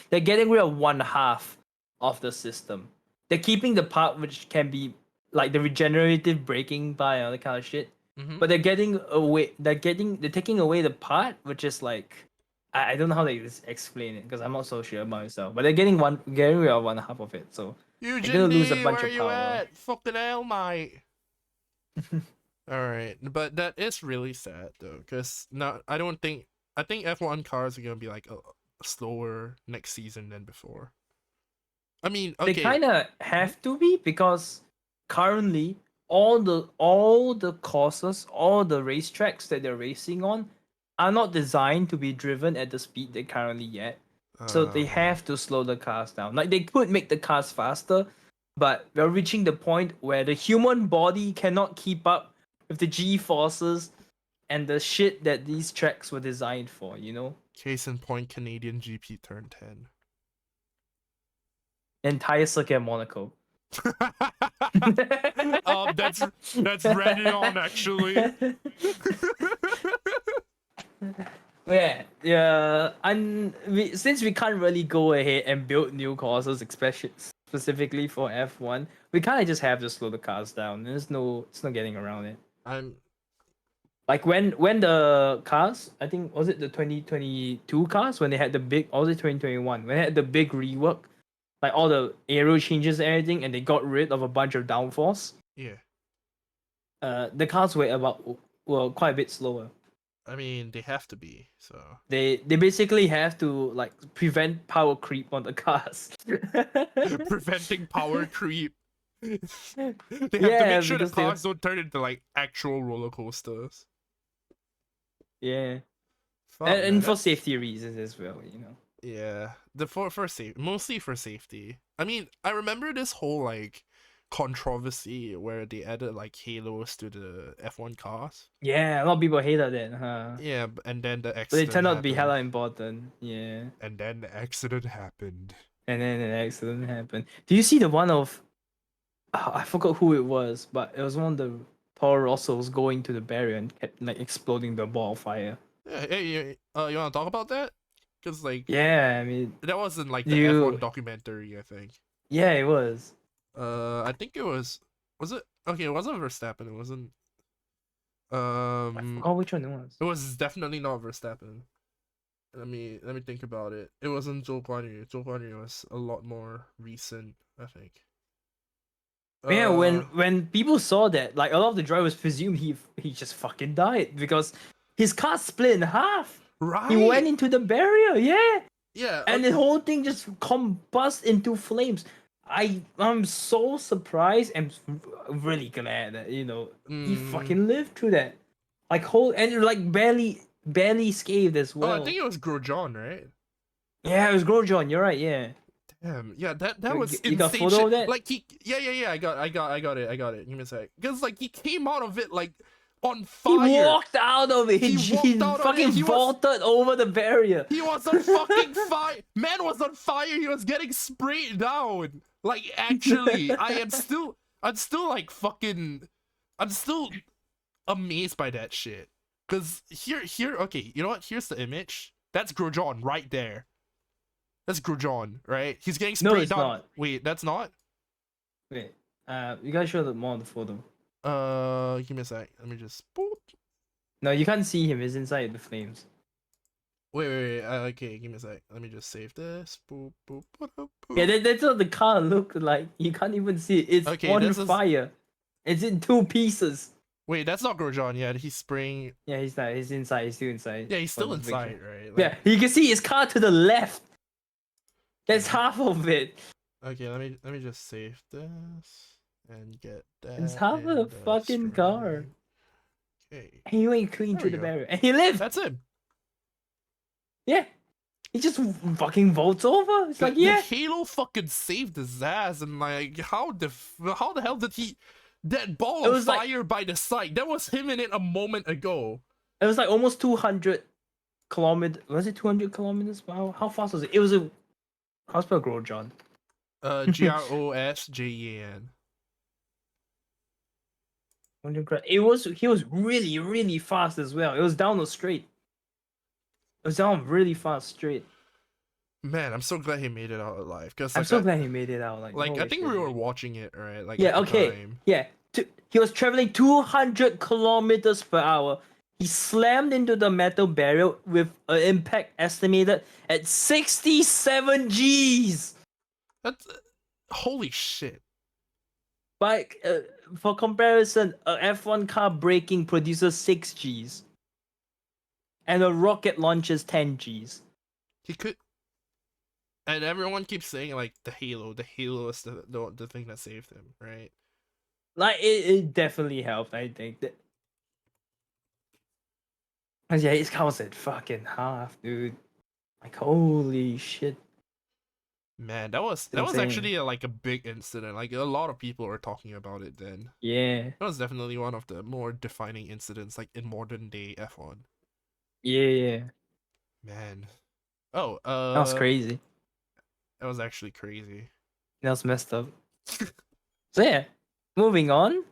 they're getting rid of one half of the system. They're keeping the part which can be like the regenerative braking by and all that kind of shit. Mm-hmm. But they're taking away the part which is like I don't know how to explain it because I'm not so sure about myself. But they're getting rid of one half of it. So Eugene, they're gonna lose a bunch where of you power. at? Fucking hell, mate. Alright, but that is really sad though, because I think F1 cars are gonna be like slower next season than before. I mean, okay. They kind of have to be because currently all the courses, all the racetracks that they're racing on are not designed to be driven at the speed they currently at. So they have to slow the cars down. Like they could make the cars faster, but we're reaching the point where the human body cannot keep up with the G forces and the shit that these tracks were designed for, you know? Case in point, Canadian GP turned 10. Entire circuit of Monaco. That's ready on actually. Yeah. Since we can't really go ahead and build new courses, especially specifically for F1, we kind of just have to slow the cars down. It's no getting around it. I'm like when the cars, I think was it the 2022 cars when they had the big, or was it 2021 when they had the big rework, like all the aero changes and everything, and they got rid of a bunch of downforce. Yeah. The cars were quite a bit slower. I mean, they have to be, so they basically have to like prevent power creep on the cars. Preventing power creep. They have to make sure the cars don't turn into like actual roller coasters. Yeah. And for safety reasons as well, you know. Yeah. Mostly for safety. I mean, I remember this whole like controversy where they added like halos to the F1 cars. Yeah, a lot of people hated it, huh? Yeah, and then the accident. But it turned out to be hella important. Yeah. And then the accident happened. Do you see the one of I forgot who it was, but it was one of the Toro Rossos going to the barrier and kept like exploding the ball of fire. Yeah, hey, you wanna talk about that? Cause like I mean that wasn't like the F1 documentary, I think. Yeah, it was. I think it was it? Okay, it wasn't Verstappen. It wasn't. I forgot which one it was. It was definitely not Verstappen. Let me think about it. It wasn't Zhou Guanyu. Zhou Guanyu was a lot more recent, I think. Yeah, when people saw that, like a lot of the drivers presumed he just fucking died because his car split in half. Right. He went into the barrier. Yeah. Yeah. And the whole thing just combust into flames. I'm so surprised and really glad that he fucking lived through that. Like barely scathed as well. Oh, I think it was Grosjean, right? Yeah, it was Grosjean. You're right. Yeah. Damn. Yeah, that was insane. You got a photo of that? Like I got it. Give me a sec. Because like he came out of it like on He fire. walked out of it. He walked out of fucking it. vaulted over the barrier. He was on fucking fire. Man was on fire. He was getting sprayed down. Like, actually, I'm still like fucking, I'm still amazed by that shit. Cause here, okay, you know what? Here's the image. That's Grojon right there. That's Grojon, right? He's getting sprayed No, it's down. not. Wait, that's not? Wait, you gotta show the more on the photo. Give me a sec. Let me just boop. No, you can't see him. He's inside the flames. Wait. Okay, give me a sec. Let me just save this. Boop, boop, boop, boop. Yeah, that's what the car looked like. You can't even see it. It's Okay, on this is- fire. It's in two pieces. Wait, that's not Grojon yet. He's spraying. Yeah, he's not. He's inside. He's still inside. Yeah, he's still for this inside, picture. right? Like, Yeah, you can see his car to the left. That's Yeah. half of it. Okay, let me just save this and get that. It's half of the in fucking car. stream. Okay, And he went clean There through we the go. barrier. And he lived. that's him. Yeah. He just fucking vaults over. It's like, The yeah. Halo fucking saved his ass, and like, how the hell did he? That ball It of was like- fire by the side. That was him in it a moment ago. It was like almost 200 kilometers. Was it 200 kilometers per hour? How fast was it? It was a. How spell Grojon? Grosjean. He was really, really fast as well. It was down the straight. It was down really fast straight. Man, I'm so glad he made it out alive. Cause I'm like, so glad he made it out. Like I holy think shit. we were watching it, right? Like, Yeah, at the okay. time. Yeah. He was traveling 200 kilometers per hour. He slammed into the metal barrier with an impact estimated at 67 Gs. That's holy shit. But for comparison, a F1 car braking produces 6 Gs. And a rocket launches 10 Gs. He could. And everyone keeps saying like the Halo is the thing that saved him, right? Like it definitely helped, I think. Cause yeah, his car was at fucking half, dude. Like holy shit. Man, that was Insane. actually like a big incident. Like a lot of people were talking about it then. Yeah. That was definitely one of the more defining incidents, like in modern day F1. Yeah. Man. Oh, That was crazy. That was actually crazy. That was messed up. So yeah, moving on.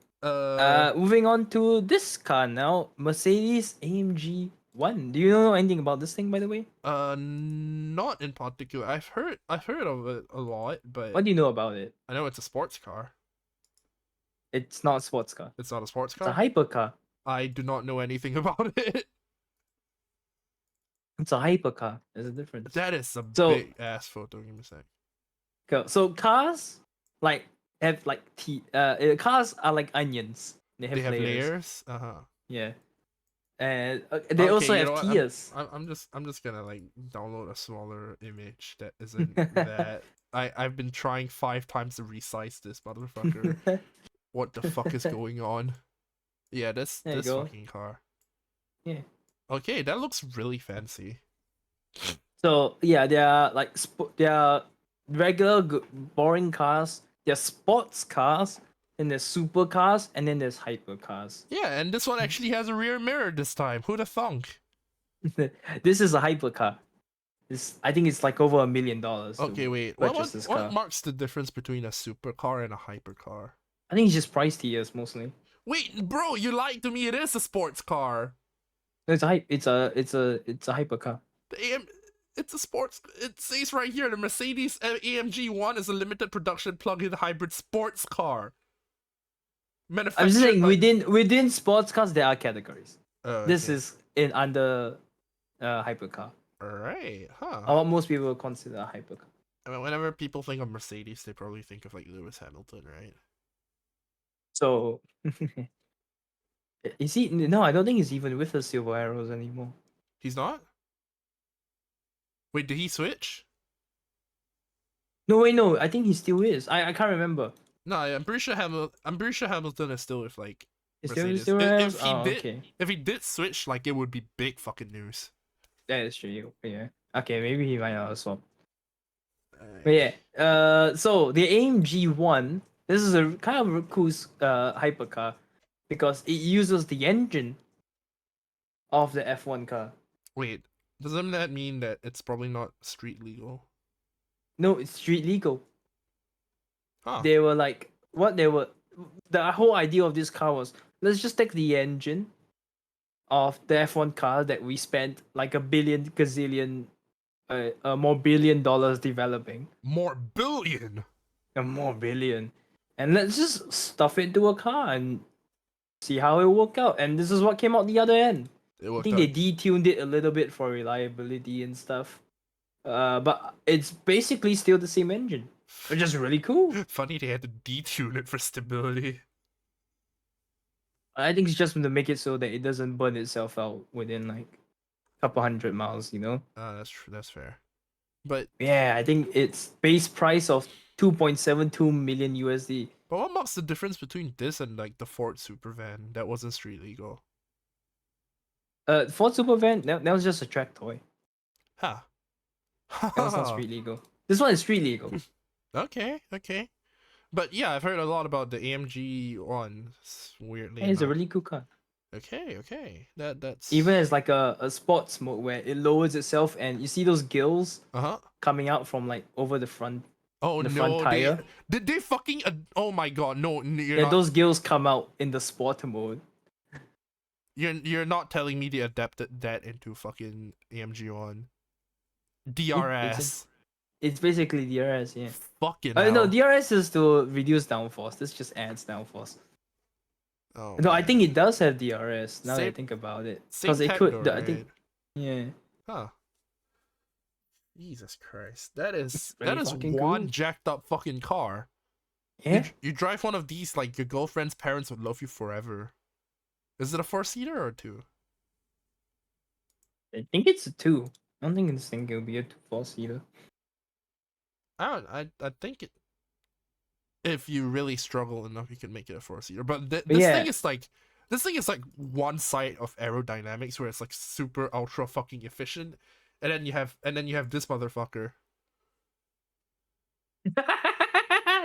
Moving on to this car now, Mercedes AMG 1. Do you know anything about this thing, by the way? Not in particular. I've heard of it a lot, but What do you know about it? I know it's a sports car. It's not a sports car. It's not a sports It's car. a hypercar. I do not know anything about it. It's a hypercar. There's a difference. That is a So- big ass photo. Give me a sec. Cool. So cars like have like cars are like onions. They have layers. Uh huh. Yeah. And they also you have know what? tiers. I'm just gonna like download a smaller image that isn't that. I've been trying 5 times to resize this motherfucker. What the fuck is going on? Yeah, this There you this go. fucking car. Yeah. Okay, that looks really fancy. So yeah, they are like they are regular boring cars. They're sports cars, and there's supercars, and then there's hypercars. Yeah, and this one actually has a rear mirror this time. Who'da thunk? This is a hypercar. I think it's like over $1 million. Okay, wait. purchase this car. What marks the difference between a supercar and a hypercar? I think it's just price tiers mostly. Wait, bro, you lied to me. It is a sports car. It's a hypercar. It's a sports. It says right here the Mercedes AMG 1 is a limited production plug-in hybrid sports car. I'm just saying within sports cars there are categories. Oh, This okay. is in under hypercar. Alright, huh? Or what most people would consider a hypercar. I mean, whenever people think of Mercedes, they probably think of like Lewis Hamilton, right? So is he? No, I don't think he's even with the Silver Arrows anymore. He's not? Wait, did he switch? No, wait, no. I think he still is. I can't remember. No, I'm pretty sure Hamilton is still with like Is still with Mercedes. Silver Arrows? If he Oh, did, okay. if he did switch, like it would be big fucking news. That is true. Yeah. Okay, maybe he might not swap. But yeah. So the AMG 1. This is a kind of a cool hypercar because it uses the engine of the F1 car. Wait, doesn't that mean that it's probably not street legal? No, it's street legal. Huh. They were like, what they were, the whole idea of this car was, let's just take the engine of the F1 car that we spent like a billion gazillion, more $1 billion developing, More billion. a more billion, and let's just stuff it into a car and see how it worked out. And this is what came out the other end. It I worked think out. they detuned it a little bit for reliability and stuff. But it's basically still the same engine, which is really cool. Funny they had to detune it for stability. I think it's just to make it so that it doesn't burn itself out within like a couple hundred miles, you know? That's true. That's fair. But Yeah, I think it's base price of 2.72 million USD. but what marks the difference between this and like the Ford Supervan that wasn't street legal? Ford Supervan, that was just a track toy. Huh. That was not street legal. This one is street legal. Okay, okay. But yeah, I've heard a lot about the AMG one. Weirdly It's a enough. really cool car. Okay, okay. That's Even as like a sports mode where it lowers itself and you see those gills uh-huh. coming out from like over the front. Oh The front no, tire. did they fucking oh my god, no, you're Yeah, not those gills come out in the sport mode. you're not telling me they adapted that into fucking AMG one. It's DRS. it's basically DRS, yeah. Fucking No, hell. DRS is to reduce downforce. This just adds downforce. Oh, No, I man. think it does have DRS now that I Same- think about it. Same Because it tech could, though, I think, right? yeah. Huh. Jesus Christ. That is Really fucking one cool. jacked up fucking car. Yeah. You drive one of these, like your girlfriend's parents would love you forever. Is it a 4-seater or a 2? I think it's a 2. I don't think it'll be a 4-seater. I think it, if you really struggle enough, you can make it a 4-seater. But But this yeah, thing is like one side of aerodynamics where it's like super ultra fucking efficient, and then you have this motherfucker.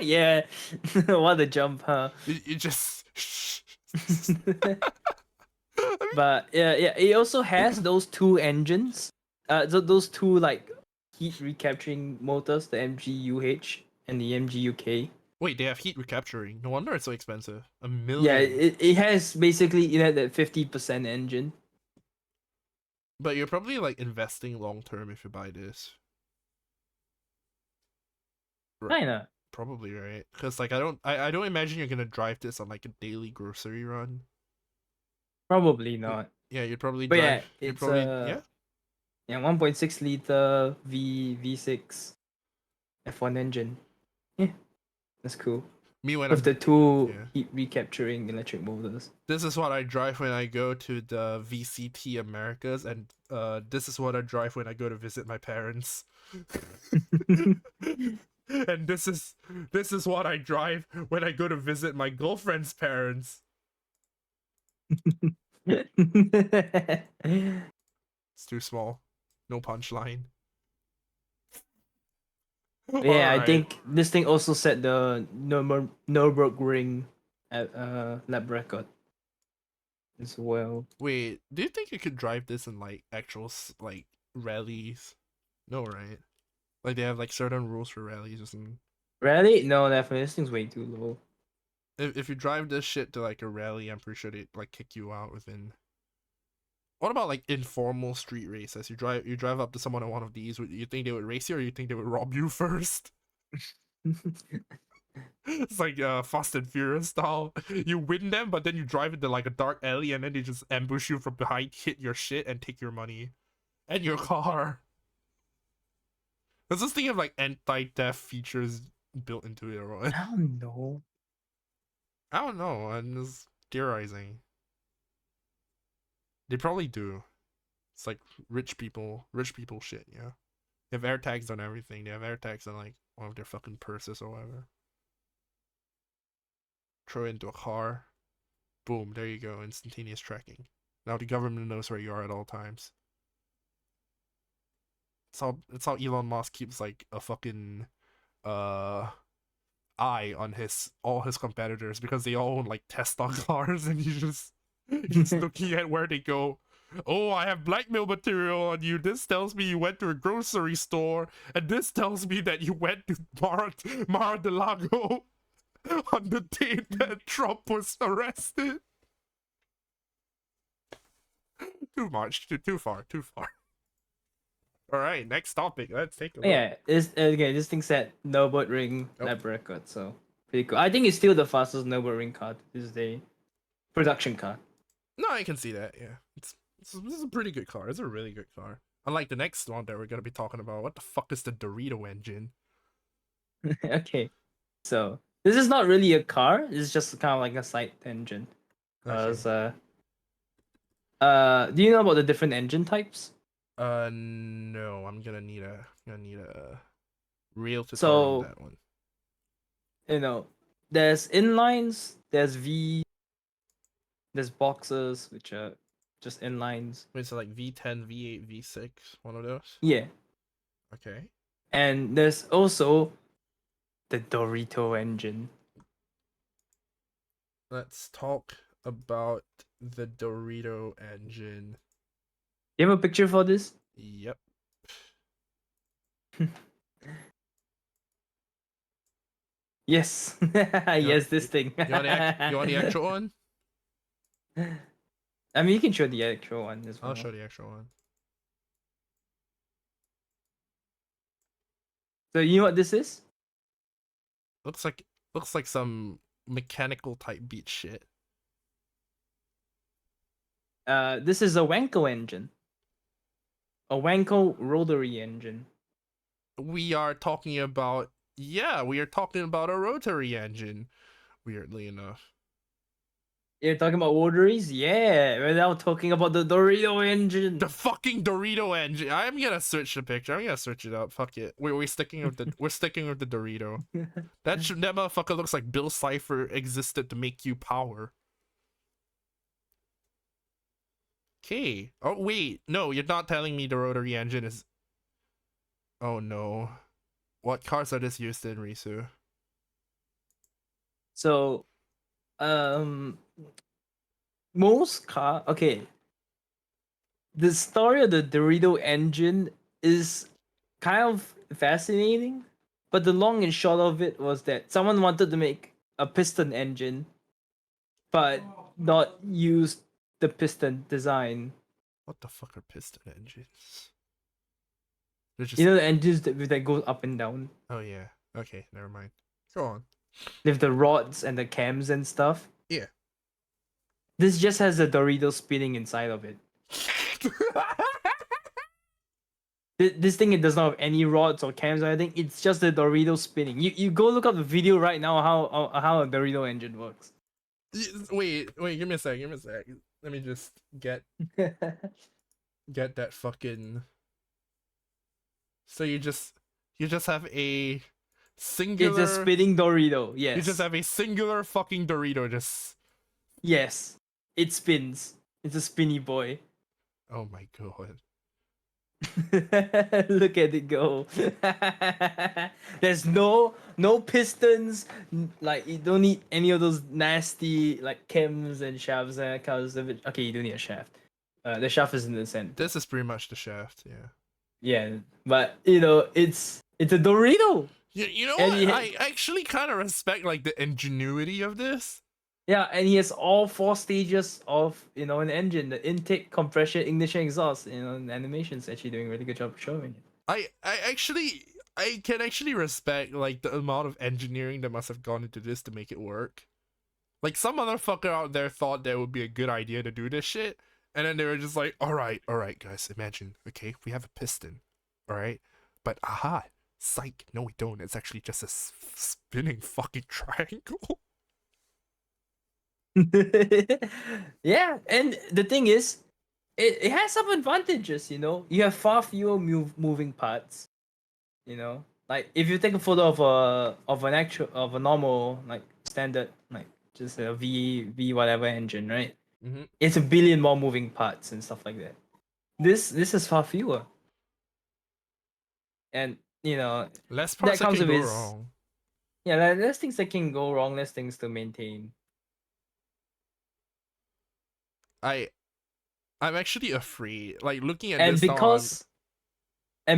yeah. What a jump, huh? You just. But yeah, it also has those two engines. Those two like heat recapturing motors, the MGUH and the MGUK. Wait, they have heat recapturing. No wonder it's so expensive. A Yeah, million. it has basically that 50% engine. But you're probably like investing long term if you buy this. Right. Kinda. Probably right. Cause like I don't imagine you're gonna drive this on like a daily grocery run. Probably not. Yeah, you'd probably But drive. yeah, You'd it's probably yeah. 1.6 liter V6 F1 engine. Yeah, that's cool. Me when With I'm the two yeah. heat recapturing electric motors. This is what I drive when I go to the VCT Americas, and this is what I drive when I go to visit my parents. And this is what I drive when I go to visit my girlfriend's parents. It's too small. No punchline. Yeah, I Alright. think this thing also set the Nürburgring lap record as well. Wait, do you think you could drive this in like actual like rallies? No, right? Like they have like certain rules for rallies or something. Really? No, definitely. This thing's way too low. If you drive this shit to like a rally, I'm pretty sure they like kick you out within. What about like informal street races? You drive up to someone on one of these. Would you think they would race you, or you think they would rob you first? It's like Fast and Furious style. You win them, but then you drive into like a dark alley, and then they just ambush you from behind, hit your shit, and take your money and your car. Does this thing have like anti-theft features built into it or what? I don't know. I don't know. I'm just theorizing. They probably do. It's like rich people shit, yeah. They have air tags on everything. They have air tags on like one of their fucking purses or whatever. Throw it into a car. Boom, there you go. Instantaneous tracking. Now the government knows where you are at all times. It's how Elon Musk keeps like a fucking eye on all his competitors because they all own like Tesla cars, and he's just looking at where they go. Oh, I have blackmail material on you. This tells me you went to a grocery store, and this tells me that you went to Mar-a-Lago on the day that Trump was arrested. Too much. Too far. Too far. All right, next topic. Let's take a look. Yeah, this thing said Nürburgring lab record, so pretty cool. I think it's still the fastest Nürburgring car to this day. Production car. No, I can see that. Yeah, this is a pretty good car. It's a really good car. Unlike the next one that we're gonna be talking about. What the fuck is the Dorito engine? Okay, so this is not really a car. It's just kind of like a side engine. Cause do you know about the different engine types? No. I'm gonna need a real tutorial on that one. You know, there's inlines, there's V, there's boxes, which are just inlines. Wait, so like V10, V8, V6, one of those? Yeah. Okay. And there's also the Dorito engine. Let's talk about the Dorito engine. You have a picture for this? Yep. Yes. Yes, this thing. You want the actual one? I mean, you can show the actual one as well. I'll show the actual one. So you know what this is? Looks like some mechanical type beat shit. This is a Wanko engine. A Wanko rotary engine. We are talking about a rotary engine, weirdly enough. You're talking about rotaries? Yeah, we're now talking about the Dorito engine. The fucking Dorito engine. I'm gonna search the picture. I'm gonna search it up. Fuck it. We're sticking with the Dorito. That motherfucker looks like Bill Cipher existed to make you power. Okay. Oh wait, no, you're not telling me the rotary engine is. Oh no. What cars are this used in, Risu? So, most car. Okay. The story of the Dorito engine is kind of fascinating, but the long and short of it was that someone wanted to make a piston engine, but not use the piston design. What the fuck are piston engines? Just... You know the engines that go up and down? Oh yeah. Okay, never mind. Go on. With the rods and the cams and stuff? Yeah. This just has the Dorito spinning inside of it. This thing, it does not have any rods or cams or anything. It's just the Dorito spinning. You go look up the video right now how a Dorito engine works. Wait, give me a sec. Let me just get that fucking. So you just have a singular. It's a spinning Dorito. Yes. You just have a singular fucking Dorito. Just. Yes, it spins. It's a spinny boy. Oh my god. Look at it go. There's no pistons. Like, you don't need any of those nasty like cams and shafts and cause of it. Okay, you do need a shaft. The shaft is in the center. This is pretty much the shaft, yeah. Yeah, but you know, it's a Dorito. You know what? I actually kind of respect like the ingenuity of this. Yeah, and he has all 4 stages of, you know, an engine: the intake, compression, ignition, exhaust. You know, and animation's actually doing a really good job of showing it. I can actually respect like the amount of engineering that must have gone into this to make it work. Like, some motherfucker out there thought that would be a good idea to do this shit, and then they were just like, all right, guys, imagine, okay, we have a piston, all right, but aha, psych, no we don't. It's actually just a spinning fucking triangle. Yeah, and the thing is, it has some advantages. You know, you have far fewer moving parts. You know, like if you take a photo of a normal like standard like just a V whatever engine, right? Mm-hmm. It's a billion more moving parts and stuff like that. This is far fewer, and you know, less parts that can go wrong. Yeah, less things that can go wrong, less things to maintain. I'm actually afraid. Like looking at And this now,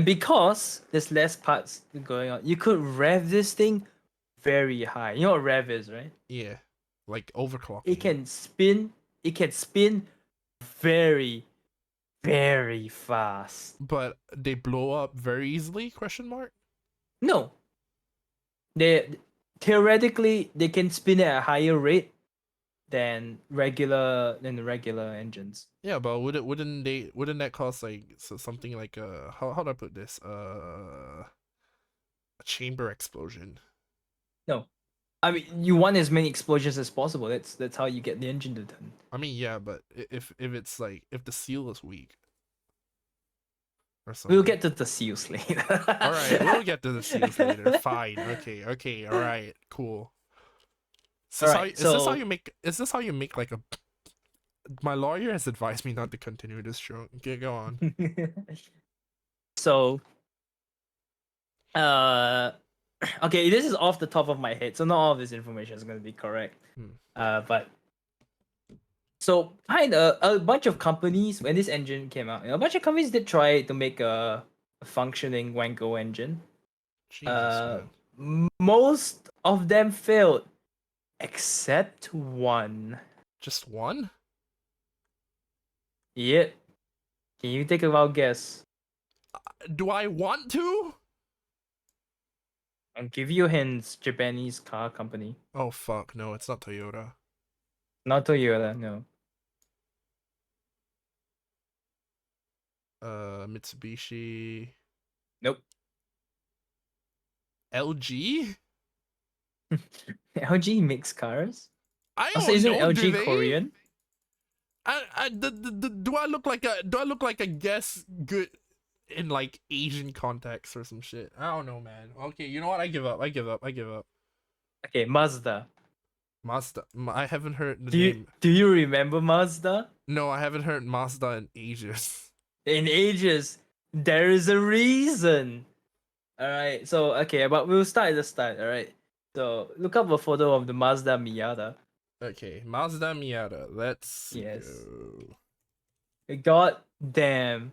because there's less parts going on, you could rev this thing very high. You know what rev is, right? yeah, like It overclocking. can spin. It can spin very, very fast. But they blow up very easily? Question mark. No, they theoretically they can spin at a higher rate than the regular engines. Yeah, but wouldn't that cause like something like how do I put this a chamber explosion? No, I mean you want as many explosions as possible. That's how you get the engine to turn. I mean, yeah, but if it's like if the seal is weak or We'll something. get to the seals later. All right, we'll get to the seals later. Fine. Okay. All right. Cool. All right, Is this how so you make? Is this how you make like a? My lawyer has advised me not to continue this show. Okay, go on. so uh okay, this is off the top of my head, so not all of this information is going to be correct. Hmm. But so kind of a bunch of companies when this engine came out, a bunch of companies did try to make a functioning Wango engine. Jesus, man. Most of them failed, except one. Just one? Yep. Can you take a wild guess? Do I want to? I'll give you hints. Japanese car company. Oh fuck, no, it's not Toyota. Not Toyota, no. Mitsubishi. Nope. LG? LG makes cars? I Also, don't isn't know, do LG they? Korean? Do I look like a guess good in like Asian context or some shit? I don't know, man. Okay, you know what? I give up. I give up. Okay, Mazda. Mazda. I haven't heard the Do you name. do you remember Mazda? No, I haven't heard Mazda in ages. In ages. There is a reason. Alright, so okay, but we'll start at the start, alright? So look up a photo of the Mazda Miata. Okay, Mazda Miata. Let's Yes. go. God damn.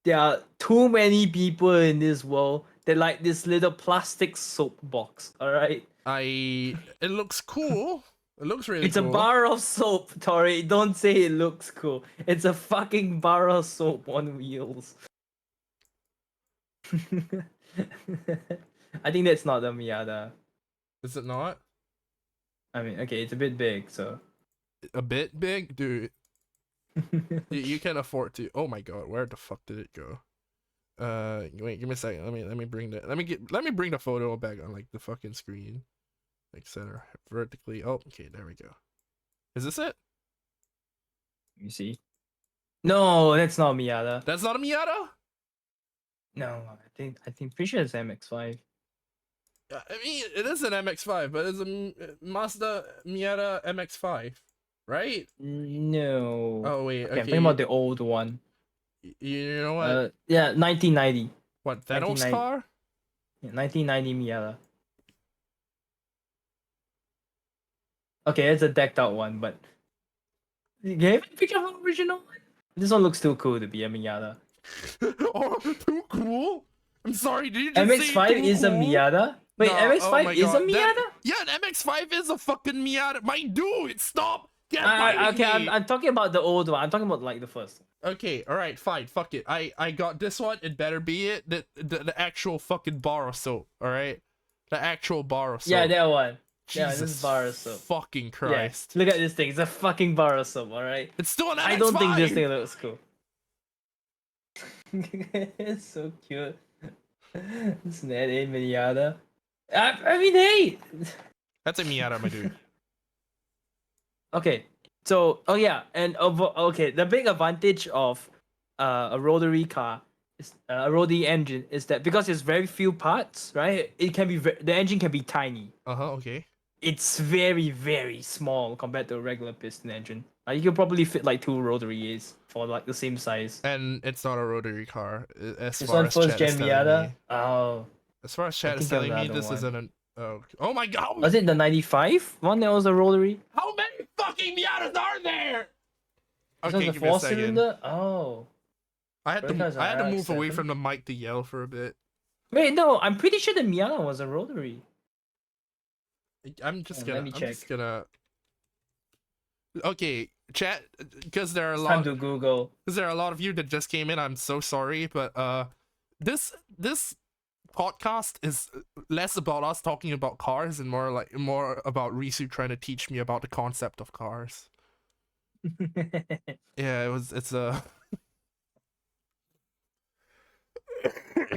There are too many people in this world that like this little plastic soap box, alright? It looks cool. It looks really It's a cool. bar of soap, Tori. Don't say it looks cool. It's a fucking bar of soap on wheels. I think that's not the Miata. Is it not? I mean, okay, it's a bit big, so. A bit big, dude. You can afford to. Oh my god, where the fuck did it go? Wait, give me a second. Let me bring the let me bring the photo back on like the fucking screen, like center vertically. Oh, okay, there we go. Is this it? You see? No, that's not Miata. That's not a Miata. No, I think pretty sure it's MX-5. I mean, it is an MX-5, but it's a Mazda Miata MX-5, right? No. Oh wait, Okay, I'm talking okay. about the old one. You know what? Yeah, 1990. What Thanos 1990. car? Yeah, 1990 Miata. Okay, it's a decked out one, but you have a picture of the original one? This one looks too cool to be a Miata. Oh, too cool. I'm sorry, did you just say MX-5 too is a cool? Miata? Wait, No, oh MX-5 my is a god. Miata? Yeah, an MX-5 is a fucking Miata. My dude, stop! Get biting Okay, me! I'm talking about the old one. I'm talking about like the first. Okay, alright, fine, fuck it. I got this one, it better be it. The actual fucking bar of soap, alright? The actual bar of soap. Yeah, that one. Yeah, this Jesus is bar of soap. fucking Yeah, Christ. look at this thing. It's a fucking bar of soap, alright? It's still an MX-5! I don't think this thing looks cool. It's so cute. It's not a Miata. I mean, hey! That's a Miata, my dude. Okay, so, oh yeah, and okay, the big advantage of a rotary car is a rotary engine is that because there's very few parts, right? It can be the engine can be tiny. Uh-huh, okay. It's very very small compared to a regular piston engine. You could probably fit like two rotaries for like the same size. And it's not a rotary car, as This far one as first Chad is gen telling Miata. me. Oh, As far as I Chad is think of telling me, another this one. isn't Oh my god! Was it the 95 one that was a rotary? How many fucking Miatas are there? This Okay, one's a give me a second. four-cylinder? Oh. I had Because to move away RX-7. from the mic to yell for a bit. Wait, no, I'm pretty sure the Miata was a rotary. I'm just Let me I'm check. just gonna. Okay, chat, because there are a It's lot. time to Google. Because there are a lot of you that just came in. I'm so sorry, but this podcast is less about us talking about cars and more about Risu trying to teach me about the concept of cars. Yeah, it's a.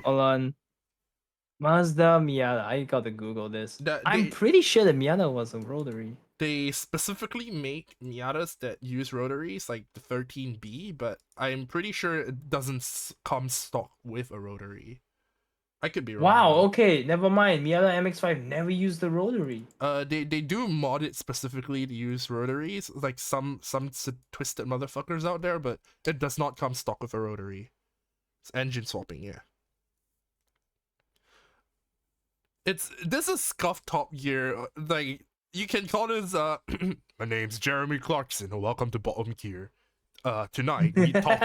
Hold on. Mazda Miata. I gotta Google this. I'm They pretty sure the Miata was a rotary. they specifically make Miatas that use rotaries, like the 13B, but I'm pretty sure it doesn't come stock with a rotary. I could be wrong. Wow, though. okay, never mind. Miata MX-5 never used the rotary. They do mod it specifically to use rotaries, like some twisted motherfuckers out there, but it does not come stock with a rotary. It's engine swapping, yeah. This is scuff top gear. Like you can call this my name's Jeremy Clarkson and welcome to Bottom Gear. Tonight we talk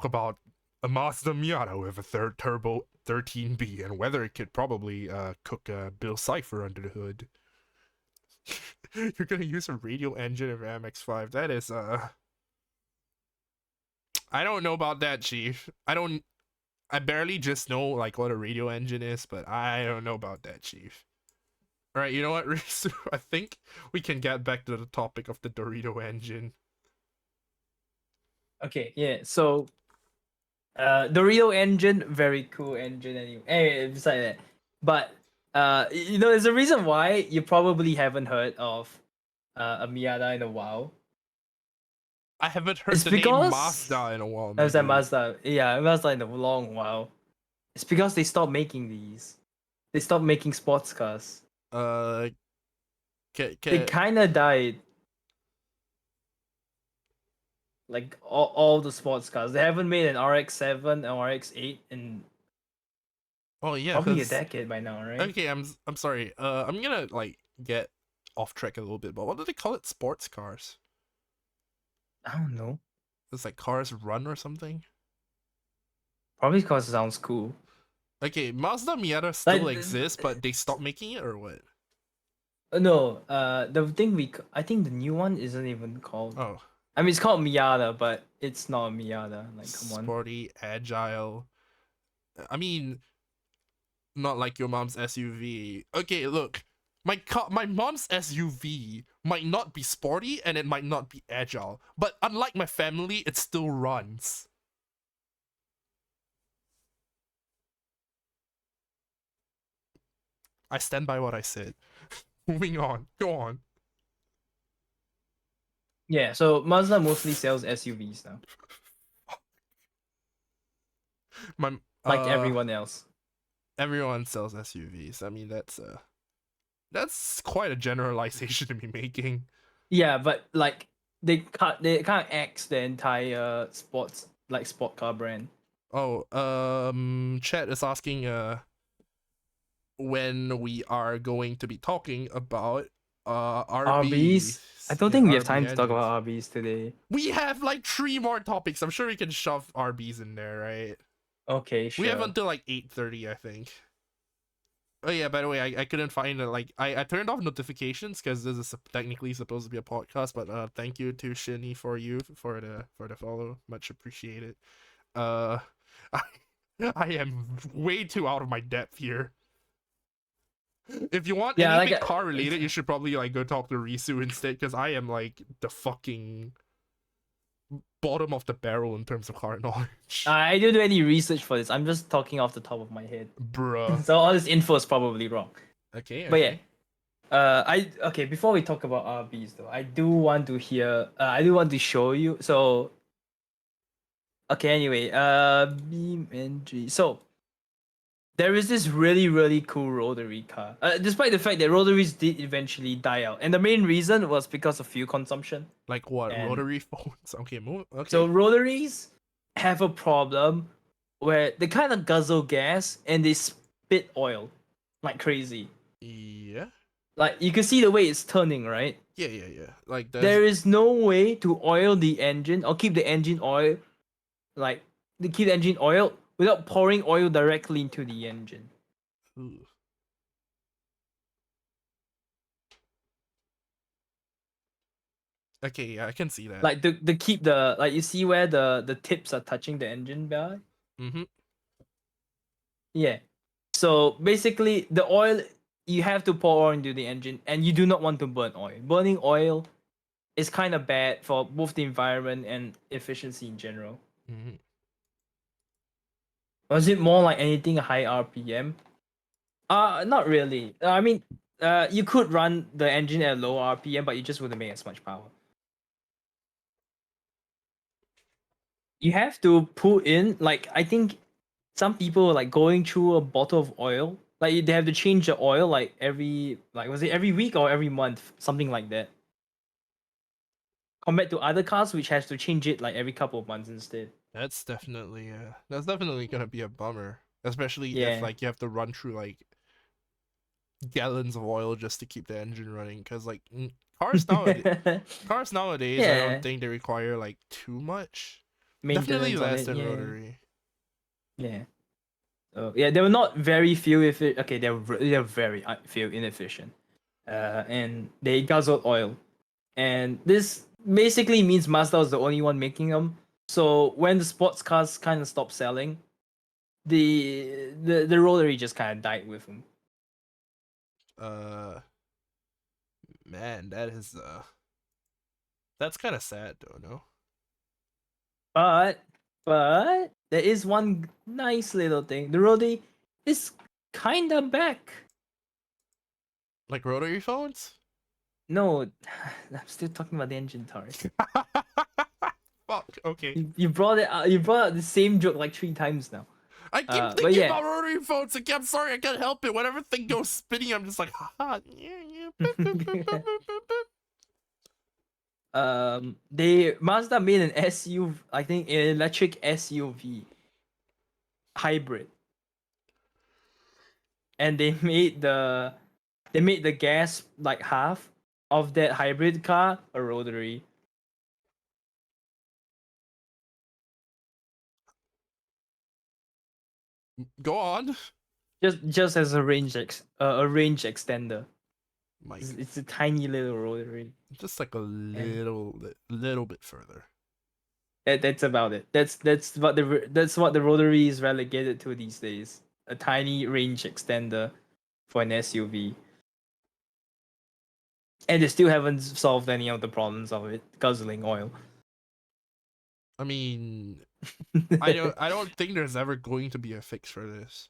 about a Mazda Miata with a third turbo 13B and whether it could probably cook a Bill Cipher under the hood. You're gonna use a radial engine of MX-5. That is I don't know about that, Chief. I barely just know like what a radial engine is, but I don't know about that, Chief. Alright, you know what, Risu? I think we can get back to the topic of the Dorito engine. Okay, yeah, so Dorito engine, very cool engine anyway. Beside that. But you know, there's a reason why you probably haven't heard of a Miata in a while. I haven't heard It's the because name Mazda in a while. I was at Maybe. Mazda. Yeah, Mazda in a long while. It's because they stopped making these. They stopped making sports cars. They kind of died. Like all the sports cars. They haven't made an RX-7 or RX-8 in yeah, probably a decade by now, right? Okay, I'm sorry. I'm gonna like get off track a little bit, but what do they call it? Sports cars? I don't know. It's like cars run or something. Probably because it sounds cool. Okay, Mazda Miata still Like, exists, but they stopped making it, or what? No, the thing I think the new one isn't even called. Oh, I mean, it's called Miata, but it's not a Miata. Like, come on. sporty, agile. I mean, not like your mom's SUV. Okay, look, my mom's SUV might not be sporty and it might not be agile, but unlike my family, it still runs. I stand by what I said. Moving on. Go on. Yeah, so Mazda mostly sells SUVs now. Like everyone else. Everyone sells SUVs. I mean, that's quite a generalization to be making. Yeah, but like they can't axe the entire sport car brand. Oh, chat is asking when we are going to be talking about RBs. I don't think we have time to talk about RBs today. We have like 3 more topics. I'm sure we can shove RBs in there, right? Okay, sure. We have until like 8:30, I think. Oh yeah, by the way, I couldn't find it. Like I turned off notifications because this is technically supposed to be a podcast. But thank you to Shinny for the follow, much appreciated. I, I am way too out of my depth here. If you want anything car related, you should probably like go talk to Risu instead, because I am like the fucking bottom of the barrel in terms of car knowledge. I didn't do any research for this. I'm just talking off the top of my head. Bruh. So all this info is probably wrong. Okay. But yeah. Before we talk about RBs though, I do want to show you. So okay, anyway, BeamNG. So there is this really, really cool rotary car. Despite the fact that rotaries did eventually die out. And the main reason was because of fuel consumption. Like what? Rotary phones? Okay, move. Okay. So rotaries have a problem where they kind of guzzle gas and they spit oil. like crazy. Yeah. Like you can see the way it's turning, right? Yeah. Like there's There is no way to oil the engine or keep the engine oil, like to keep the engine oiled without pouring oil directly into the engine. ooh. Okay, yeah, I can see that. Like to keep the, like you see where the tips are touching the engine bar. Mm-hmm. Yeah. So basically, the oil, you have to pour oil into the engine, and you do not want to burn oil. Burning oil is kind of bad for both the environment and efficiency in general. Mm-hmm. Was it more like anything high RPM? Not really. I mean, you could run the engine at low RPM, but you just wouldn't make as much power. You have to put in, like, I think some people like going through a bottle of oil. Like they have to change the oil like every, like, was it every week or every month, something like that. Compared to other cars, which has to change it like every couple of months instead. That's definitely gonna be a bummer, especially if Yeah. like you have to run through like gallons of oil just to keep the engine running. Because like cars nowadays, I don't Yeah. think they require like too much. Definitely Maintenance on less it. than Yeah. rotary. Yeah. So yeah, they were not very fuel efficient. Okay, they're very fuel inefficient. And they guzzle oil, and this basically means Mazda was the only one making them. So when the sports cars kind of stopped selling, the rotary just kind of died with them. Uh, man, that's kind of sad though, no? But there is one nice little thing. The rotary is kind of back. Like rotary phones? No, I'm still talking about the engine, Taurus. Fuck. Okay. You brought it out. You brought out the same joke like 3 times now. I keep But thinking yeah. about rotary phones. Again, I'm sorry, I can't help it. Whenever thing goes spinning, I'm just like, haha, yeah. Boop, boop, boop, boop, boop, boop, boop. They Mazda made an SUV, I think an electric SUV hybrid, and they made the gas like half of that hybrid car a rotary. Go on. Just as a range extender. My It's a tiny little rotary, just like a and little bit further. that's about it. That's what the rotary is relegated to these days. A tiny range extender for an SUV. And they still haven't solved any of the problems of it guzzling oil. I mean, I don't think there's ever going to be a fix for this.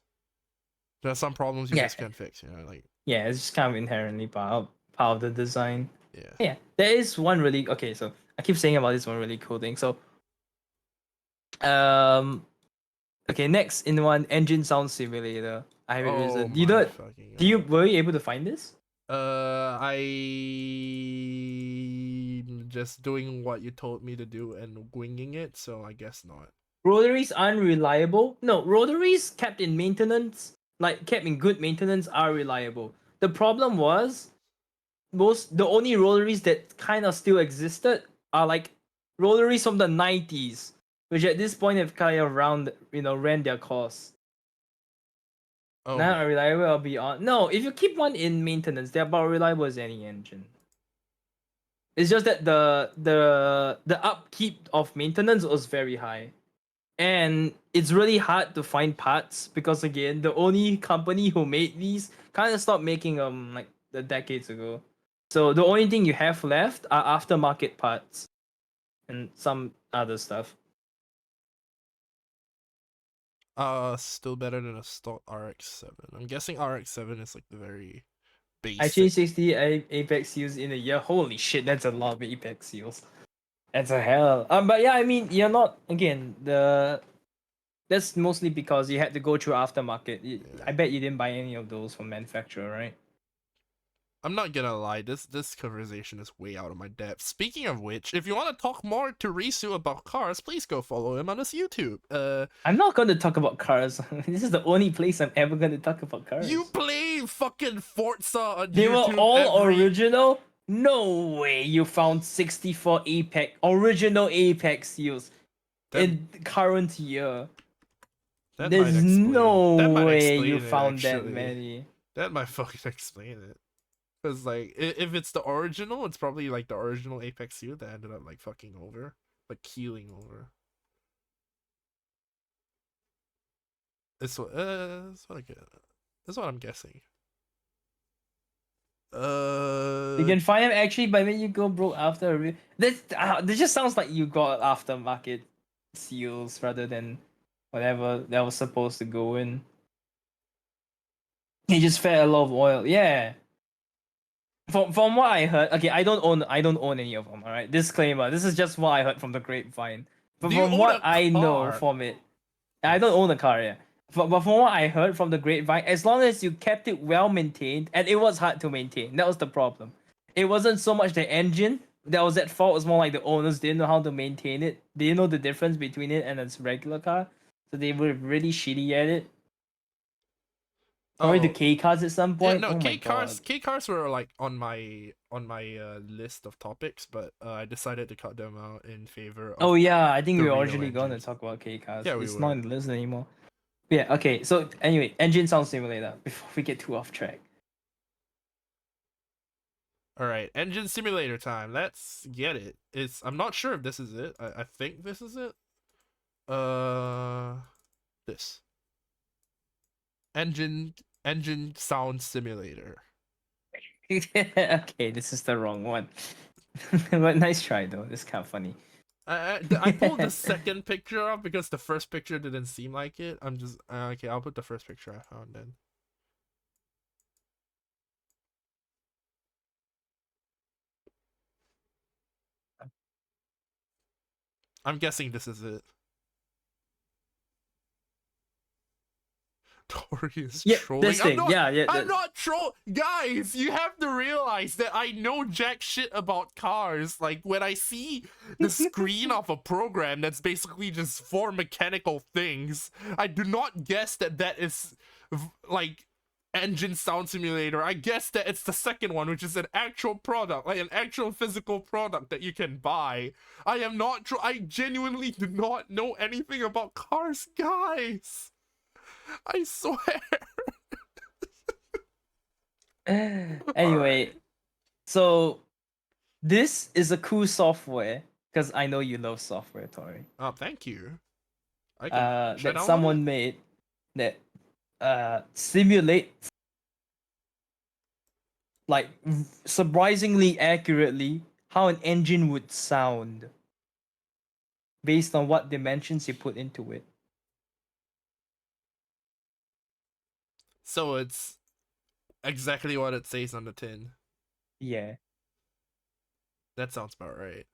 There's some problems you Yeah, just can't fix, you know, like yeah, it's just kind of inherently part of the design. yeah. Yeah, there is one really okay. So I keep saying about this one really cool thing. So, um, okay, next in one engine sound simulator. I have it Oh written. You my don't. fucking Do you god. were you able to find this? I'm just doing what you told me to do and winging it, so I guess not. Rotaries unreliable. No, rotaries kept in maintenance, like kept in good maintenance, are reliable. The problem was the only rotaries that kind of still existed are like rotaries from the 90s, which at this point have kind of ran their course. Oh Not my. reliable or beyond. No, if you keep one in maintenance, they're about reliable as any engine. It's just that the upkeep of maintenance was very high. And it's really hard to find parts because again, the only company who made these kind of stopped making them like the decades ago. So the only thing you have left are aftermarket parts and some other stuff. Still better than a stock RX-7. I'm guessing RX-7 is like the very I basic. changed 60 Apex seals in a year. Holy shit, that's a lot of Apex seals. That's a hell. But yeah, I mean, you're not again that's mostly because you had to go through aftermarket. Yeah. I bet you didn't buy any of those from manufacturer, right? I'm not gonna lie, this conversation is way out of my depth. Speaking of which, if you want to talk more to Risu about cars, please go follow him on his YouTube. I'm not going to talk about cars. This is the only place I'm ever going to talk about You cars. play fucking Forza on They were YouTube all original? No way you found 64 Apex, original Apex seals in current year. There's That no might way you explain it found that actually. many. That might fucking explain it. Cause like if it's the original, it's probably like the original Apex suit that ended up like fucking over, like keeling over. That's what I'm guessing. You can find them actually by when you go broke after a this just sounds like you got aftermarket seals rather than whatever that was supposed to go in. He just fed a lot of oil. Yeah. From what I heard, okay, I don't own any of them. All right, disclaimer. This is just what I heard from the grapevine. But Do you from own what a I know car? from it, I don't own a car. Yeah. But from what I heard from the grapevine, as long as you kept it well maintained, and it was hard to maintain, that was the problem. It wasn't so much the engine that was at fault. It was more like the owners didn't know how to maintain it. They didn't know the difference between it and its regular car, so they were really shitty at it. Probably the Oh, K cars at some yeah, point. no, Oh my god. K cars were like on my list of topics, but I decided to cut them out in favor Oh of yeah, I think the we were real originally gonna engines. talk about K cars. Yeah, we It's not were. in the list anymore. Yeah, okay. So anyway, engine sound simulator. Before we get too off track. All right, engine simulator time. Let's get it. I'm not sure if this is it. I think this is it. Uh, this engine sound simulator. Okay, this is the wrong one. But nice try though. This is kind of funny. I pulled the second picture up because the first picture didn't seem like it. I'm just okay. I'll put the first picture I found then. I'm guessing this is it. Tori is Yeah, trolling. this thing. Yeah, yeah. I'm not troll. Guys, you have to realize that I know jack shit about cars. Like when I see the screen of a program that's basically just four mechanical things, I do not guess that that is like engine sound simulator. I guess that it's the second one, which is an actual product, like an actual physical product that you can buy. I am not I genuinely do not know anything about cars, guys. I swear. Anyway, so this is a cool software because I know you love software, Tori. Oh, thank you. Should I That download someone it? made that simulates like surprisingly accurately how an engine would sound based on what dimensions you put into it. So it's exactly what it says on the tin. Yeah. That sounds about right.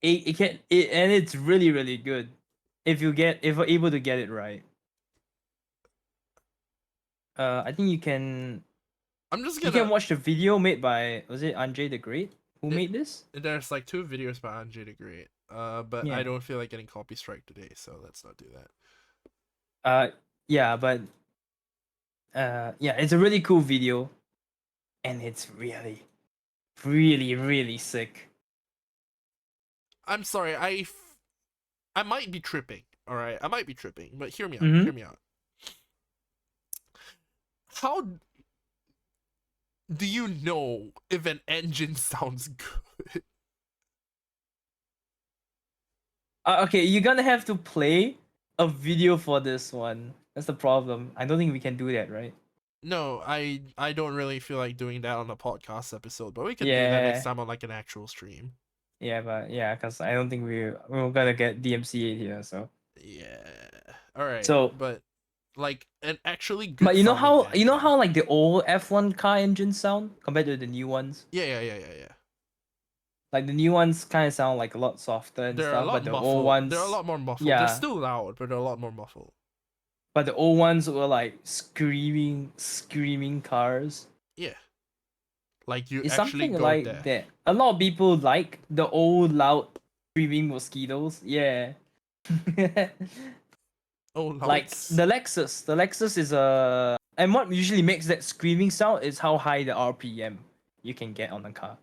And it's really good if you're able to get it right. I think you can watch the video made by, was it Andre the Great who made this? There's like 2 videos by Andre the Great. But Yeah. I don't feel like getting copy strike today, so let's not do that. Yeah, but yeah, it's a really cool video, and it's really sick. I'm sorry, I might be tripping. All right, I might be tripping, but hear me out. Mm-hmm. Hear me out. How do you know if an engine sounds good? Okay, you're gonna have to play a video for this one. That's the problem. I don't think we can do that, right? No, I don't really feel like doing that on a podcast episode, but we can do that next Yeah. time on like an actual stream. Yeah, but yeah, because I don't think we're gonna get DMCA here, so. Yeah. All right. So, but like an actually good but you know sounding how like the old F1 car engines sound compared to the new ones? Yeah. Like the new ones kind of sound like a lot softer and They're a stuff, lot but the old muffled. ones, They're a lot more muffled. They're yeah, still loud, but they're a lot more muffled. but the old ones were like screaming cars. Yeah. Like you It's actually something go like there. that. A lot of people like the old loud screaming mosquitoes. Yeah. Oh, Like louds. the Lexus. The Lexus is a and what usually makes that screaming sound is how high the RPM you can get on the car.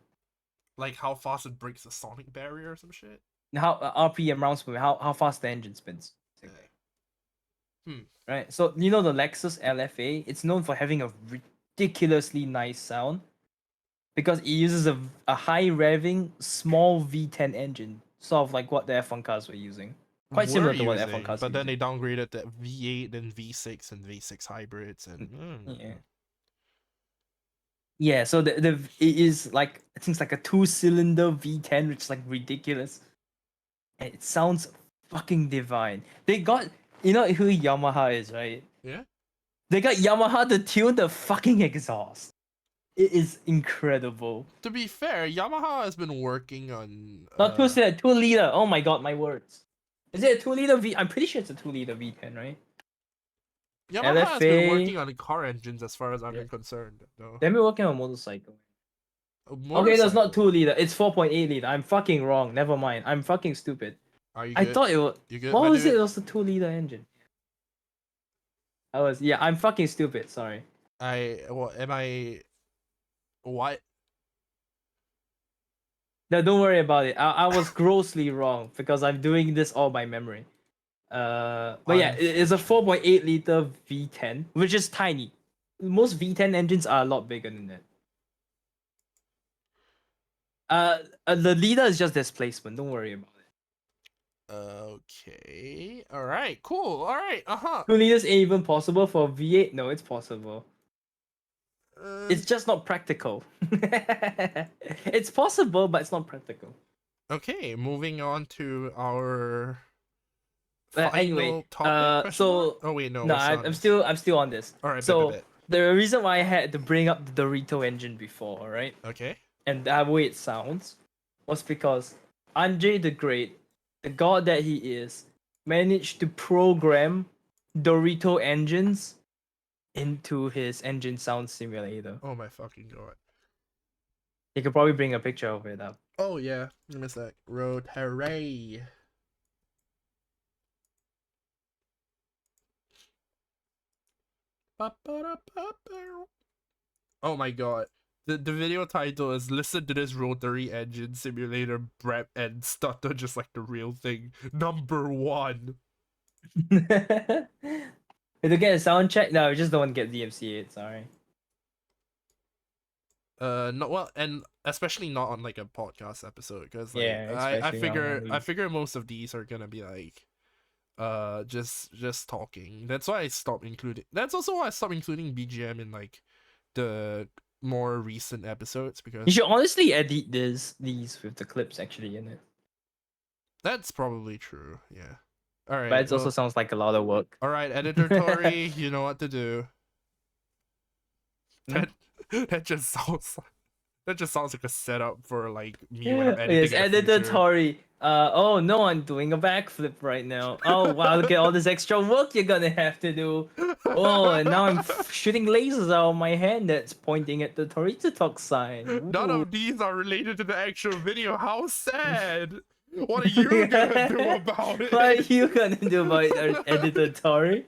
Like how fast it breaks the sonic barrier or some shit. How RPM rounds per how fast the engine spins. Yeah. Basically. Hmm. Right. So you know the Lexus LFA, it's known for having a ridiculously nice sound because it uses a high revving small V10 engine, sort of like what the F1 cars were using. Quite Were similar to what the F1 using, cars are but then using. they downgraded to V8 and V6 and V6 hybrids and Yeah. Yeah, so the it is like I think it's like a 2-cylinder V10, which is like ridiculous. And it sounds fucking divine. They got you know who Yamaha is, right? yeah. They got Yamaha to tune the fucking exhaust. It is incredible. To be fair, Yamaha has been working on Not 2-cylinder, 2-liter. Oh my god, my words. Is it a 2-liter V? I'm pretty sure it's a 2-liter V10, right? Yamaha has been LFA. working on car engines as far as I'm Yeah. concerned. No. Let me working on motorcycle. A Okay, that's not motorcycle. 2-liter. It's 4.8-liter. I'm fucking wrong. Never mind. I'm fucking stupid. Are you I good? thought it was. You good, What my was it? dude? It was the 2-liter engine. I was. Yeah, I'm fucking stupid. Sorry. What am I? What? No, don't worry about it. I was grossly wrong because I'm doing this all by memory. But yeah, it's a Unfortunate. 4.8-liter V10, which is tiny. Most V10 engines are a lot bigger than that. The liter is just displacement. Don't worry about it. Okay. All right. Cool. All right. 2 liters ain't even possible for V8. No, it's possible. Uh. It's just not practical. It's possible, but it's not practical. Okay. Moving on to our Anyway, final topic? Question mark? so Oh wait, no, no, we're still on I'm this. still on this. All right. Bet. Bet. So Bet. the reason why I had to bring up the Dorito engine before, right, Okay. and that way it sounds, was because Andre the Great, the god that he is, managed to program Dorito engines into his engine sound simulator. Oh my fucking god. You could probably bring a picture of it up. Oh yeah. Give me a sec. Rotary. Oh my god. The video title is "Listen to this rotary engine simulator brep and stutter just like the real thing. #1." To get a sound check, no, we just don't want to get DMCA. Sorry. No, well, and especially not on like a podcast episode, because like Yeah, I especially not figure I really. figure most of these are gonna be like just talking. That's why I stopped including. That's also why I stopped including BGM in like the more recent episodes, You because should honestly edit these with the clips actually in it. that's probably true. Yeah. All But right. it also Well. sounds like a lot of work. All right, editor Tori, you know what to do. Hmm? That that just sounds like a setup for like me when I'm Yes, editing in the editor future. Tori. Oh no, I'm doing a backflip right now. Oh wow, look at all this extra work you're gonna have to do. Oh, and now I'm shooting lasers out of my hand that's pointing at the TorisuTalks sign. None Ooh. of these are related to the actual video. How sad. What are you gonna do about What are it? you gonna do about it, editor Tori?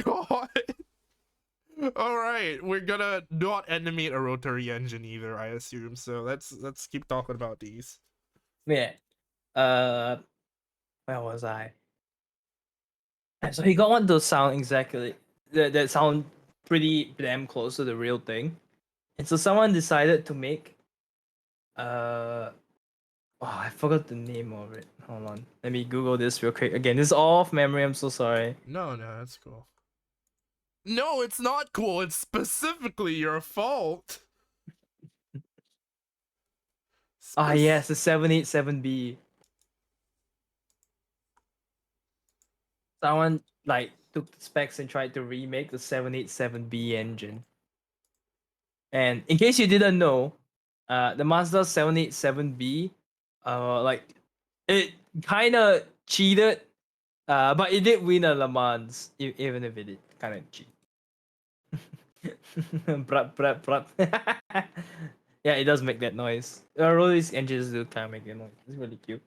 God. All right, we're gonna not animate a rotary engine either, I assume. So let's keep talking about these. Yeah. Uh, where was I? So he got one to sound exactly that sound pretty damn close to the real thing. And so someone decided to make oh, I forgot the name of it. Hold on. Let me Google this real quick. Again, this is all off memory, I'm so sorry. No, that's cool. No, it's not cool. It's specifically your fault. Ah yes, the 787B. Someone like took the specs and tried to remake the 787B engine. And in case you didn't know, the Mazda 787B, like it kind of cheated, but it did win a Le Mans, even if it did kind of cheat. Brap, brap, brap. Yeah, it does make that noise. All these engines do kind of make that noise. It's really cute.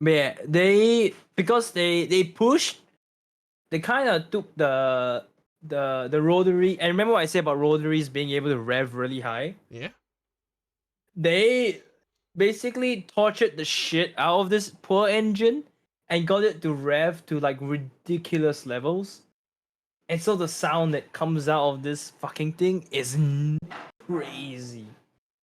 But yeah, because they pushed, they kind of took the rotary. And remember what I said about rotaries being able to rev really high? Yeah. They basically tortured the shit out of this poor engine and got it to rev to like ridiculous levels. And so the sound that comes out of this fucking thing is crazy.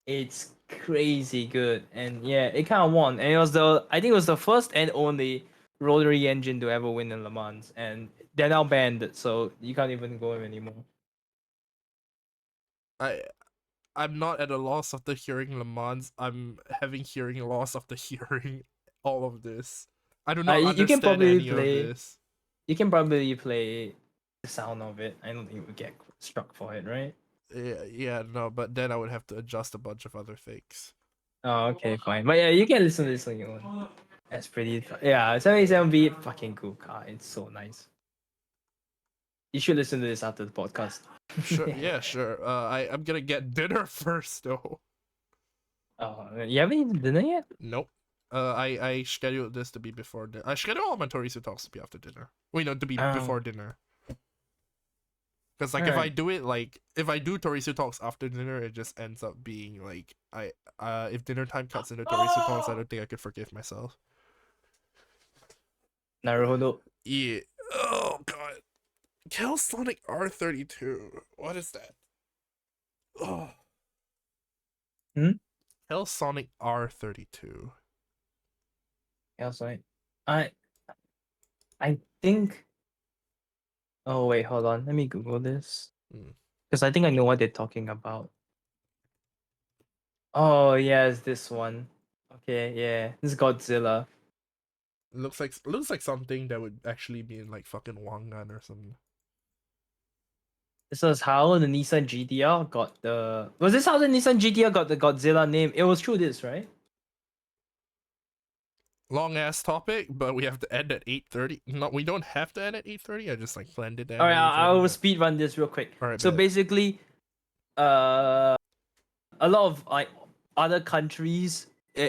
It's crazy good. And yeah, it kind of won. And I think it was the first and only rotary engine to ever win in Le Mans. And they're now banned, so you can't even go anymore. I'm not at a loss after hearing Le Mans. I'm having hearing loss after hearing all of this. I do not You can understand probably any of play. this. You can probably play the sound of it. I don't think you would get struck for it, right? Yeah, no, but then I would have to adjust a bunch of other things. Oh, okay, fine. But yeah, you can listen to this on your own. That's pretty. Yeah, 77B, fucking cool car. It's so nice. You should listen to this after the podcast. Sure, yeah, sure. I'm gonna get dinner first, though. Oh, you haven't eaten dinner yet? Nope. I scheduled this to be before dinner. I scheduled all my TorisuTalks to be after dinner. Wait, no, to be before dinner. Because like if I do it like if I do TorisuTalks after dinner, it just ends up being like if dinner time cuts into TorisuTalks, I don't think I could forgive myself. Naruhodo. Yeah. Oh god. Kill Sonic R32. What is that? Oh. Kill Sonic R32. Yeah, sorry. I I think. Oh wait, hold on. Let me Google this because I think I know what they're talking about. Oh yeah, it's this one. Okay, yeah, this is Godzilla. Looks like something that would actually be in like fucking Wangan or something. This was how the Nissan GTR got the. Was this how the Nissan GTR got the Godzilla name? It was through this, right? Long ass topic, but we have to end at 8:30. No, we don't have to end at 8:30. I just like planned it to end All right, at I 8:30. will But... speed run this real quick. All right, So bet. basically, a lot of like other countries,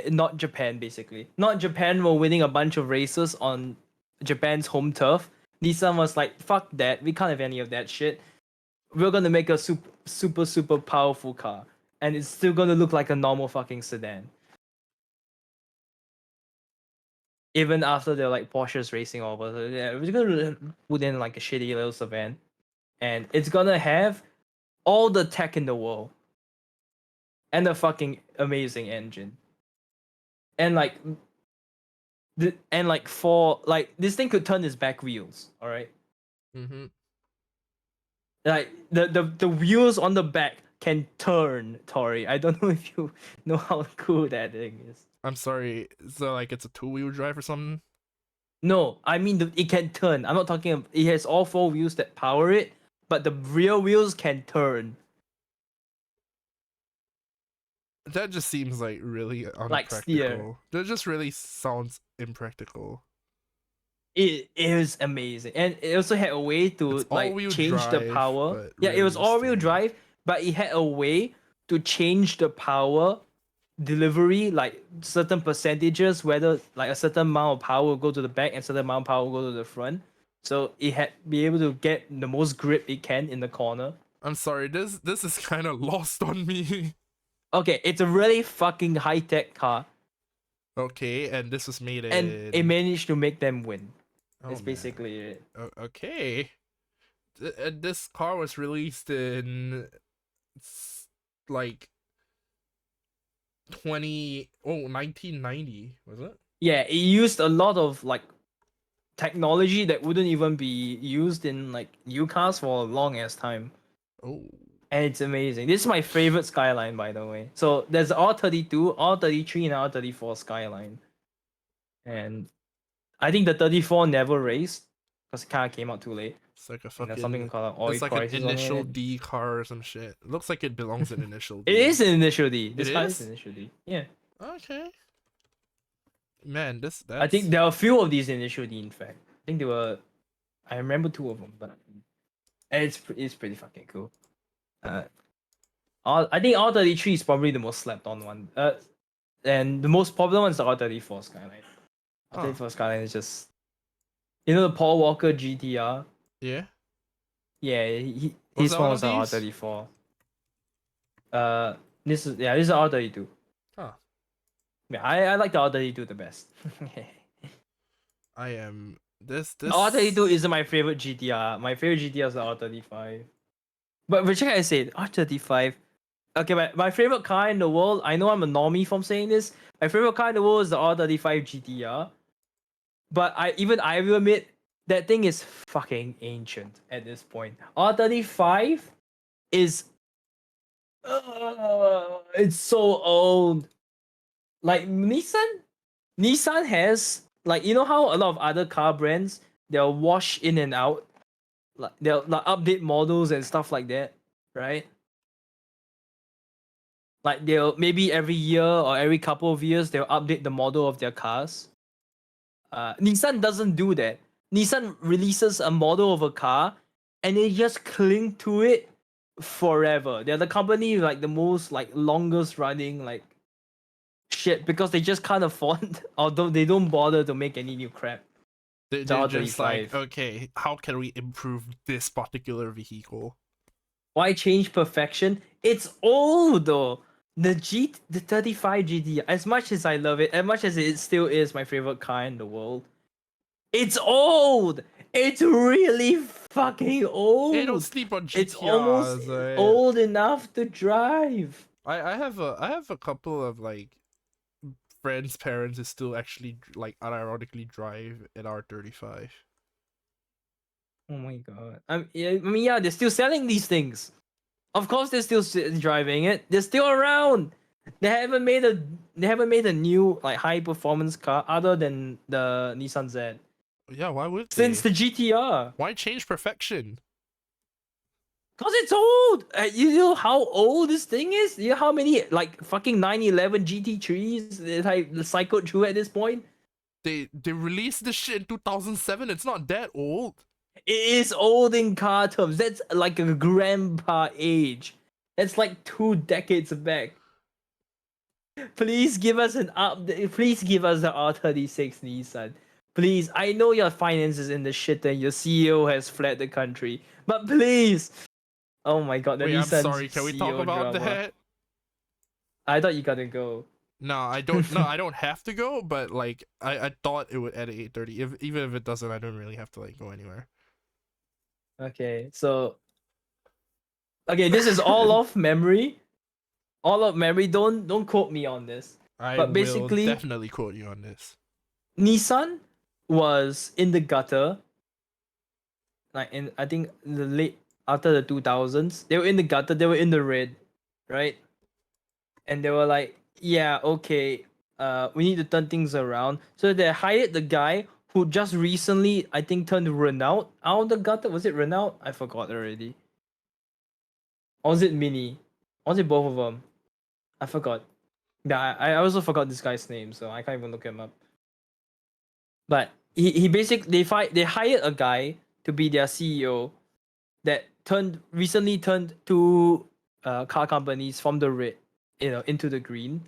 not Japan, basically, not Japan, were winning a bunch of races on Japan's home turf. Nissan was like, "Fuck that! We can't have any of that shit. We're gonna make a super powerful car, and it's still gonna look like a normal fucking sedan." Even after they're like Porsche's racing over, so yeah, we're gonna put in like a shitty little sedan, and it's gonna have all the tech in the world and a fucking amazing engine, and for like this thing could turn its back wheels. All right, like the wheels on the back can turn. Tori, I don't know if you know how cool that thing is. I'm sorry. So like it's a two-wheel drive or something? No, I mean it can turn. I'm not talking. It has all four wheels that power it, but the rear wheels can turn. That just seems like really Like steer. unpractical. That just really sounds impractical. It is amazing, and it also had a way It's to like all-wheel change the drive, power. but Yeah, it was really all-wheel steer. drive, but it had a way to change the power delivery, like certain percentages, whether like a certain amount of power will go to the back and certain amount of power will go to the front. So it had be able to get the most grip it can in the corner. I'm sorry. This is kind of lost on me. Okay, it's a really fucking high-tech car, Okay, and this was made and it in. managed to make them win. Oh That's man. basically it. Okay. This car was released in like 1990, was it? Yeah, it used a lot of like technology that wouldn't even be used in like new cars for a long ass time. Oh. And it's amazing. This is my favorite Skyline, by the way. So there's R32, R33, and R34 Skyline. And I think the 34 never raced because it kind of came out too late. It's like a And there's something fucking. called an oil It's like an crisis on initial it. D car or some shit. It looks like it belongs in initial D. It is an initial D. It This car is is? initial D. Yeah. Okay. Man, I think that's there are a few of these initial D, in fact. I think there were. I remember two of them, but And it's pretty fucking cool. I think R33 is probably the most slept on one. And the most popular one is the R34 Skyline. R34 Skyline is just, the Paul Walker GTR. Yeah. Yeah, Was his that one one was of the these? R34. This is R32. Huh. Yeah, I like the R32 the best. I am this R32 isn't my favorite GTR. My favorite GTR is the R35. But which I said, R35. Okay, my favorite car in the world, I know I'm a normie from saying this. My favorite car in the world is the R35 GTR. But I will admit that thing is fucking ancient at this point. R35 is it's so old. Like Nissan has, like, you know how a lot of other car brands, they'll wash in and out, like they'll like update models and stuff like that, right? Like they'll maybe every year or every couple of years they'll update the model of their cars. Nissan doesn't do that. Nissan releases a model of a car and they just cling to it forever. They're the company with, like, the most, like, longest running, like, shit, because they just can't afford although they don't bother to make any new crap. They're just like, okay, how can we improve this particular vehicle? Why change perfection? It's old though. The 35 GT, as much as I love it, as much as it still is my favorite car in the world, it's old. It's really fucking old. Hey, don't sleep on GTRs. It's almost right? old enough to drive. I have a couple of like friends' parents who still actually like unironically drive an R35. Oh my god. Yeah, they're still selling these things. Of course, they're still driving it. They're still around. They haven't made a new, like, high performance car other than the Nissan Z Yeah, why would they? since the GTR. Why change perfection? Cause it's old. You know how old this thing is? You know how many, like, fucking 911 GT3s that I cycled through at this point? They released this shit in 2007. It's not that old. It is old in car terms. That's like a grandpa age. That's like 2 decades back. Please give us an update. Please give us the R36 Nissan. Please, I know your finances in the shit and your CEO has fled the country, but please. Oh my god, the Wait, I'm Nissan sorry. Can we talk CEO about drama. that? I thought you gotta go. No, I don't. No, I don't have to go. But like, I thought it would end at 8:30. Even if it doesn't, I don't really have to like go anywhere. Okay, so this is all off memory. All of memory. Don't quote me on this. I But will basically, definitely quote you on this. Nissan was in the gutter, like, in, I think, the late, after the 2000s. They were in the gutter. They were in the red, right? And they were like, yeah, okay, we need to turn things around. So they hired the guy who just recently, I think, turned Renault out of the gutter. Was it Renault? I forgot already. Or was it Mini? Or was it both of them? I forgot. Yeah, I also forgot this guy's name, so I can't even look him up. But he basically, they hired a guy to be their CEO that recently turned two car companies from the red, into the green.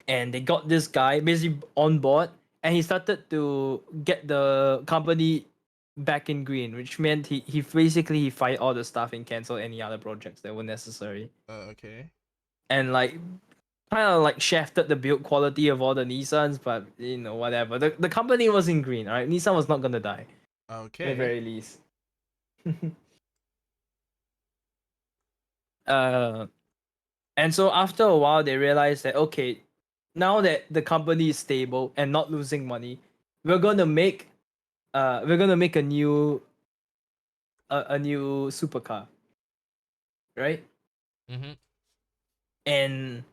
And they got this guy basically on board, and he started to get the company back in green, which meant he basically he fired all the staff and canceled any other projects that were necessary. Okay. And, like, kind of like shafted the build quality of all the Nissans, but whatever. The company was in green, alright? Nissan was not gonna die. Okay. At the very least. And so after a while they realized that, okay, now that the company is stable and not losing money, we're gonna make a new supercar, right? Mm-hmm. And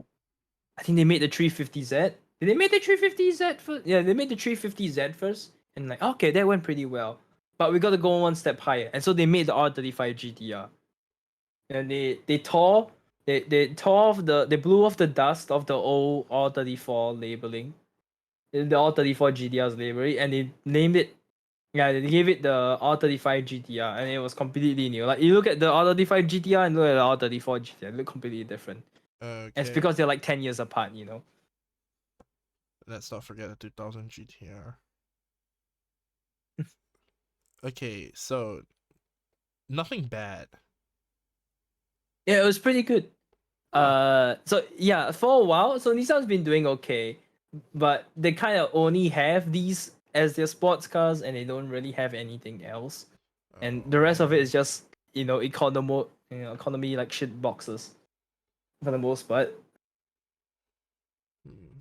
I think they made the 350Z. Did they make the 350Z first? Yeah, they made the 350Z first, and, like, okay, that went pretty well. But we gotta go one step higher, and so they made the R35 GTR. And they tore off they blew off the dust of the old R34 labeling, the R34 GTR's labeling, and they named it Yeah, they gave it the R35 GTR, and it was completely new. Like you look at the R35 GTR and look at the R34 GTR, they look completely different. It's Okay. because they're like 10 years apart, you know. Let's not forget the 2000 GTR. Okay, so nothing bad. Yeah, it was pretty good. Huh. So yeah, for a while, so Nissan's been doing okay, but they kind of only have these as their sports cars, and they don't really have anything else. And the rest of it is Oh. just economy like shit boxes for the most part. Hmm.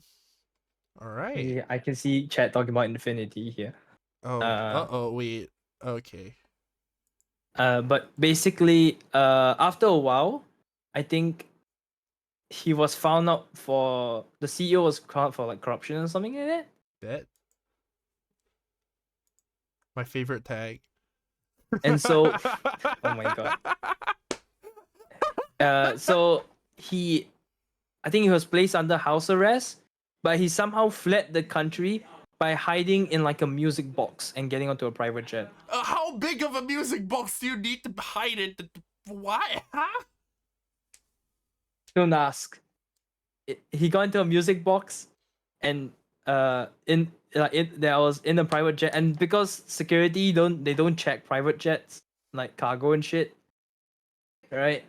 All right. Yeah, I can see chat talking about Infinity here. Oh. Uh-oh, wait. Okay. But basically, after a while, I think he was found out for the CEO was found out for like corruption or something like that. That my favorite tag. And so, oh my god. So he, I think he was placed under house arrest, but he somehow fled the country by hiding in like a music box and getting onto a private jet. How big of a music box do you need to hide it? Why? Huh? Don't ask. He got into a music box, and there was in a private jet, and because security don't check private jets like cargo and shit, right?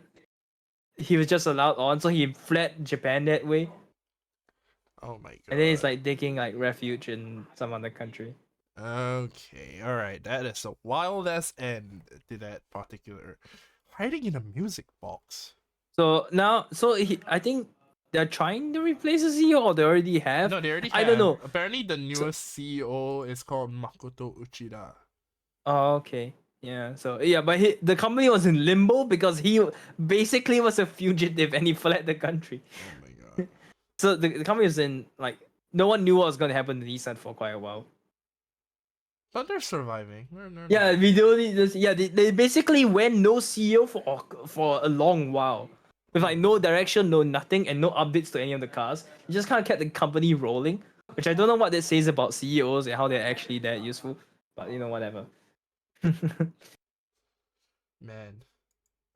He was just allowed on, so he fled Japan that way, Oh my and then he's god. like taking like refuge in some other country. Okay, alright. That is a wild ass end to that particular hiding in a music box. So now, I think they're trying to replace the CEO, or they already have. No, they already I don't have. know. Apparently the So, newest CEO is called Makoto Uchida. oh, okay. Yeah. So yeah, but the company was in limbo because he basically was a fugitive and he fled the country. Oh my god. So the company was in like no one knew what was going to happen to Nissan for quite a while. But they're surviving. They're Yeah, not. we don't need this. Yeah, they basically went no CEO for a long while, with like no direction, no nothing, and no updates to any of the cars. You just kind of kept the company rolling, which I don't know what that says about CEOs and how they're actually that useful. But whatever. Man.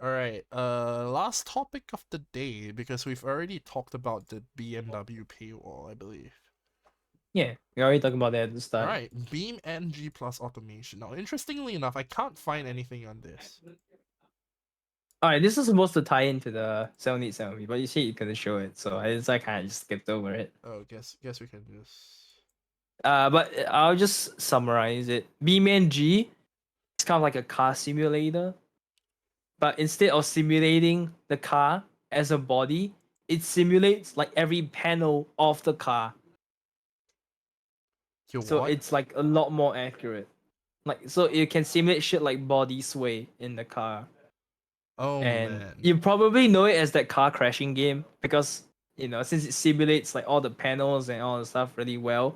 Alright, last topic of the day, because we've already talked about the BMW paywall, I believe. Yeah, we already talked about that at the start. Alright, Beam NG plus automation. Now, interestingly enough, I can't find anything on this. Alright, this is supposed to tie into the 787, but you see you couldn't show it, so I kind of just skipped over it. Oh, guess we can just. But I'll just summarize it. BeamNG G is kind of like a car simulator, but instead of simulating the car as a body, it simulates like every panel of the car. You So what? it's like a lot more accurate. Like so you can simulate shit like body sway in the car. Oh And man. you probably know it as that car crashing game because since it simulates like all the panels and all the stuff really well,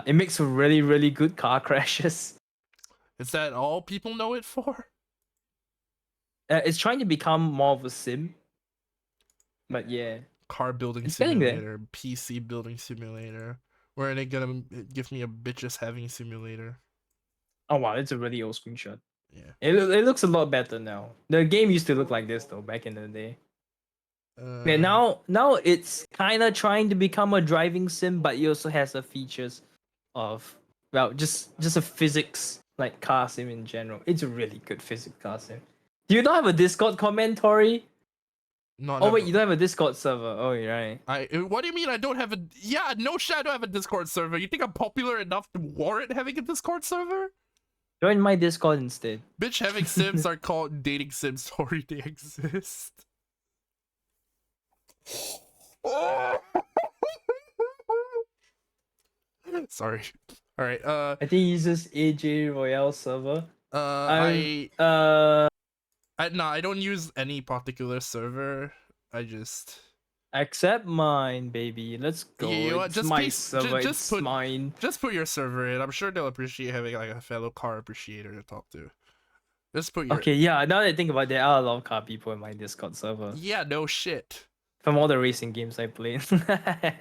it makes really really good car crashes. Is that all people know it for? It's trying to become more of a sim, but yeah, Car building it's getting there. simulator, PC building simulator. Where are they gonna give me a bitches having simulator? Oh wow, it's a really old screenshot. Yeah. It looks a lot better now. The game used to look like this though back in the day. Yeah, Uh, now it's kind of trying to become a driving sim, but it also has the features of just a physics like car sim in general. It's a really good physics car sim. Do you not have a Discord commentary? not Oh a. wait, you don't have a Discord server. Oh, you're right. What do you mean I don't have a? Yeah, no shit, I don't have a Discord server. You think I'm popular enough to warrant having a Discord server? Join my Discord instead. Bitch, having sims are called dating sims. Sorry, they exist. Sorry. All right. I think he uses AJ Royale server. I'm I no, I don't use any particular server. I just. accept mine, baby. Let's Yeah, you go. know what? It's Just my paste. server. It's mine. Just put your server in. I'm sure they'll appreciate having like a fellow car appreciator to talk to. Just put your. Okay, yeah. Now that I think about it, there are a lot of car people in my Discord server Yeah, no shit. from all the racing games I played.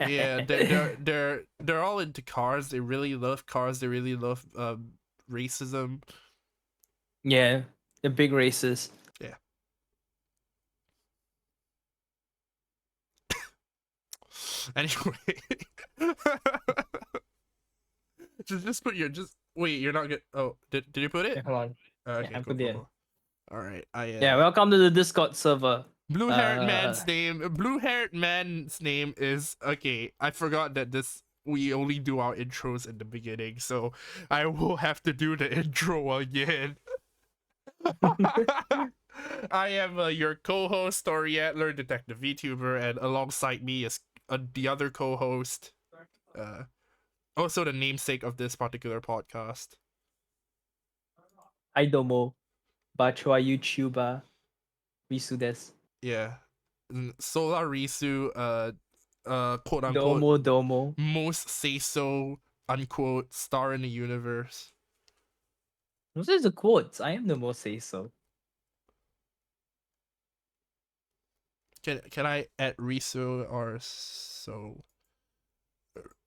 Yeah, they're all into cars. They really love cars. They really love racism. Yeah, the big races. Yeah. Anyway, just put your wait. You're not good. Oh, did you put it? Yeah, hold on. Yeah, Okay, I cool, put cool, it in. cool. All right, Yeah, welcome to the Discord server. Blue haired man's name is okay. I forgot that we only do our intros in the beginning, so I will have to do the intro again. I am your co-host, Story Antler, Detective VTuber, and alongside me is the other co-host, also the namesake of this particular podcast. Aidomo, Bachua YouTuber, Risu desu. Yeah, Solar Risu, quote unquote, Domo. most say so, unquote, star in the universe. Those are the quotes. I am the most say so. Can I add Risu or so?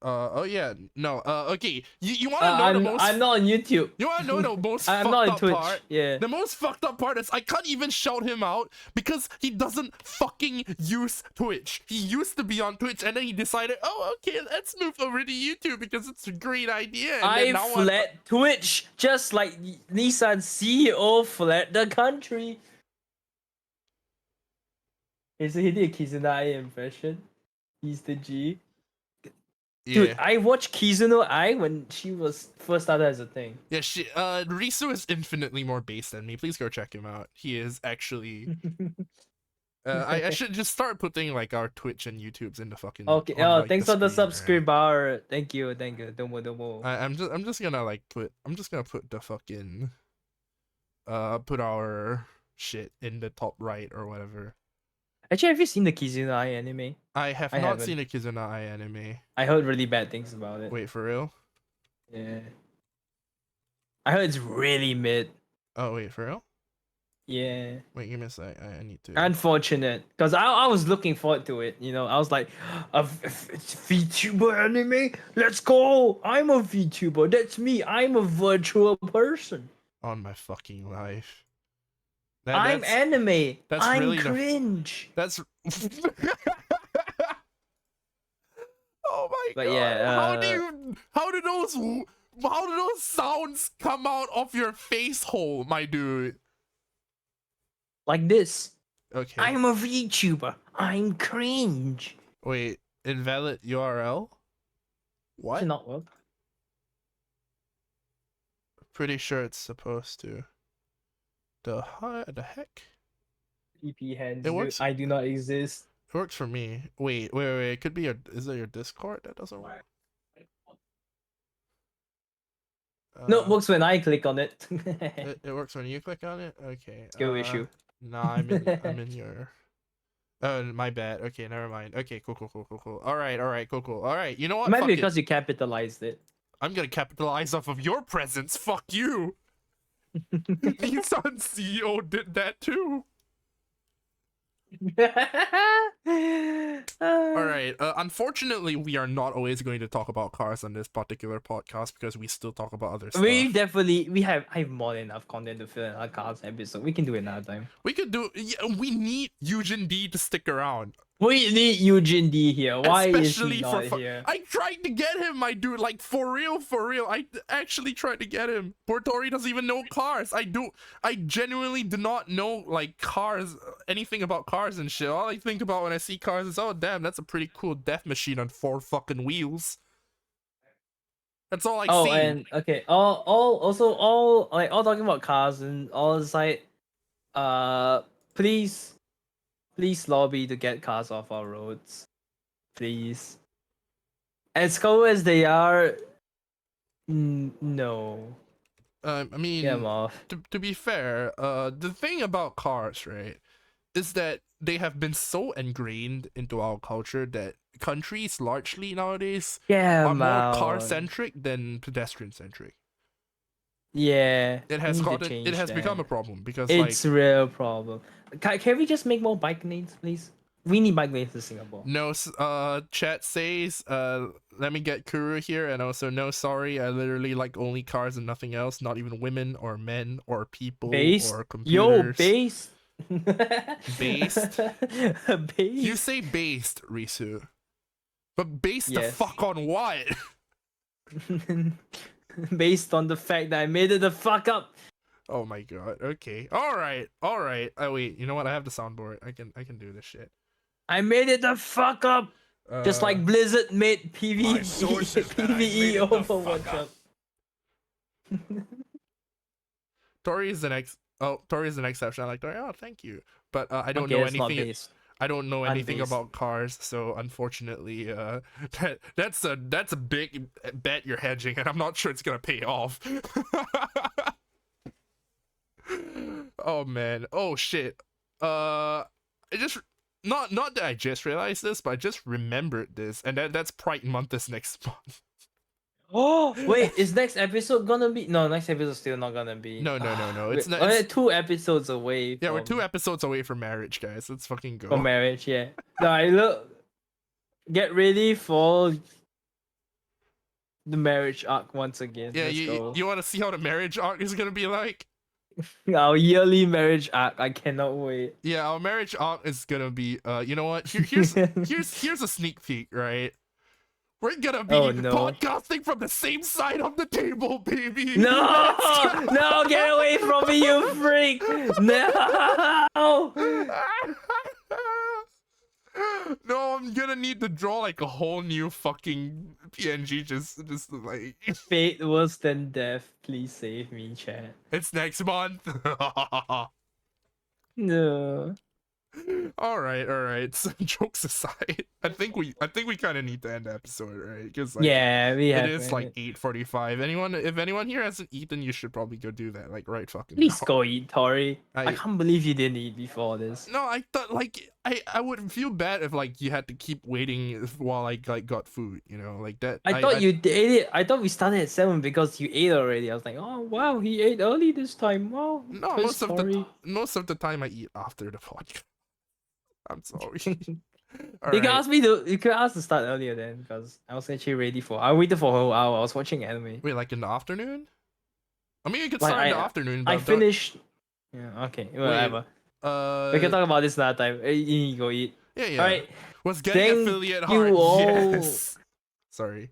Oh yeah, no. Okay. You want to know the most? I'm not on YouTube. You want to know the most I'm fucked not on up Twitch. part? Yeah. The most fucked up part is I can't even shout him out because he doesn't fucking use Twitch. He used to be on Twitch and then he decided, oh okay, let's move over to YouTube because it's a great idea. And I then now fled Twitch just like Nissan CEO fled the country. So he did a Kizuna impression. He's the G. Dude, yeah. I watched Kizuno Ai when she was first started as a thing. Yeah, Risu is infinitely more base than me. Please go check him out. He is actually. I should just start putting like our Twitch and YouTube's in the fucking. Okay. On, like, thanks for the screen, subscribe right? bar. Thank you. Domo. I'm just gonna like put. I'm just gonna put the fucking. Put our shit in the top right or whatever. Actually, have you seen the Kizuno Ai anime? I not haven't. seen a Kizuna Ai anime. I heard really bad things about it. Wait, for real? Yeah. I heard it's really mid. Oh wait, for real? Yeah. Wait, give me a sec. I need to. Unfortunate, because I was looking forward to it. You know, I was like, it's VTuber anime. Let's go. I'm a VTuber. That's me. I'm a virtual person. On my fucking life. I'm anime. That's I'm really cringe. That's. Oh my But god! yeah, How do those sounds come out of your face hole, my dude? like this. Okay. I'm a VTuber. I'm cringe. Wait, invalid URL? What? Should not work. Pretty sure it's supposed to. The heck? EP hands. It works. I do not exist. It works for me. Wait. It could be is it your Discord that doesn't work? No, it works when I click on it. It works when you click on it. Okay. Skill issue. Nah, I'm in your. Oh, my bad. Okay, never mind. Okay, cool. All right, cool. All right, you know what? It might Fuck be it. because you capitalized it. I'm gonna capitalize off of your presence. Fuck you. Nissan CEO did that too. All right. Unfortunately, we are not always going to talk about cars on this particular podcast because we still talk about other stuff. We have more than enough content to fill in our cars episode. We can do it another time. We could do. Yeah, we need Eugen D to stick around. We need Eugen D here. Why Especially is he not here? I tried to get him, my dude. Like for real. I actually tried to get him. Portori doesn't even know cars. I genuinely do not know like cars, anything about cars and shit. All I think about when I see cars is, oh damn, that's a pretty cool death machine on 4 fucking wheels. That's all I see. Oh, and okay, all talking about cars and all is like, please lobby to get cars off our roads, please. As cool as they are, no. I mean, get them off. To be fair, the thing about cars, right, is that they have been so ingrained into our culture that countries largely nowadays are more car-centric than pedestrian-centric. Yeah, it has become a problem because it's a real problem. Can we just make more bike lanes, please? We need bike lanes in Singapore. No, chat says let me get Kuru here, and also no, sorry, I literally like only cars and nothing else, not even women or men or people Based? or Yo, computers. based. Based? Based. You say based, Risu. But based the Yes. fuck on what? Based on the fact that I made it the fuck up. Oh my god. Okay. Alright. Alright. Oh wait, you know what? I have the soundboard. I can do this shit. I made it the fuck up. Just like Blizzard made my source is that I made PvE it the Overwatch fuck up. Tori is the next. Oh, Tori is the next option. I'm like, Tori, oh, thank you. But I don't Okay, know it's not anything. based. I don't know anything Unbased. about cars, so unfortunately, that's a big bet you're hedging, and I'm not sure it's gonna pay off. Oh man. Oh shit. I just not that I just realized this, but I just remembered this, and that's Pride Month this next month. Oh wait, is next episode gonna be? No, next episode still not gonna be. No. It's not. We're It's 2 episodes away. yeah, we're 2 episodes away from marriage, guys. Let's fucking go. From marriage, yeah. Like, look, get ready for the marriage arc once again. Yeah, Let's you go. want to see how the marriage arc is gonna be like? Our yearly marriage arc. I cannot wait. Yeah, our marriage arc is gonna be. You know what? Here's a sneak peek, right? We're gonna be Oh, no. podcasting from the same side of the table, baby. No, no, get away from me, you freak! No. No, I'm gonna need to draw like a whole new fucking PNG just like. Fate worse than death. Please save me, chat. It's next month. No. all right. So, jokes aside, I think we kind of need to end the episode, right? Because like, Yeah, we have. it is like 8:45. If anyone here hasn't eaten, you should probably go do that. Like right fucking. Please now. go eat, Tori. I I- can't believe you didn't eat before this. No, I thought like I would feel bad if like you had to keep waiting while I like got food, you know, like that. I thought you ate it. I thought we started at 7 because you ate already. I was like, oh wow, he ate early this time. Wow. No, Quiz Tori. most of the time I eat after the podcast. I'm sorry. All You can right. ask me to. You could ask to start earlier then, because I was actually ready for. I waited for a whole hour. I was watching anime. Wait, like in the afternoon? I mean, you could Like, start in the afternoon. But I finished. Yeah. Okay. Whatever. We can talk about this another time. You need to go eat. Yeah. All right. Was getting Thank affiliate you hard? all. Yes. Sorry.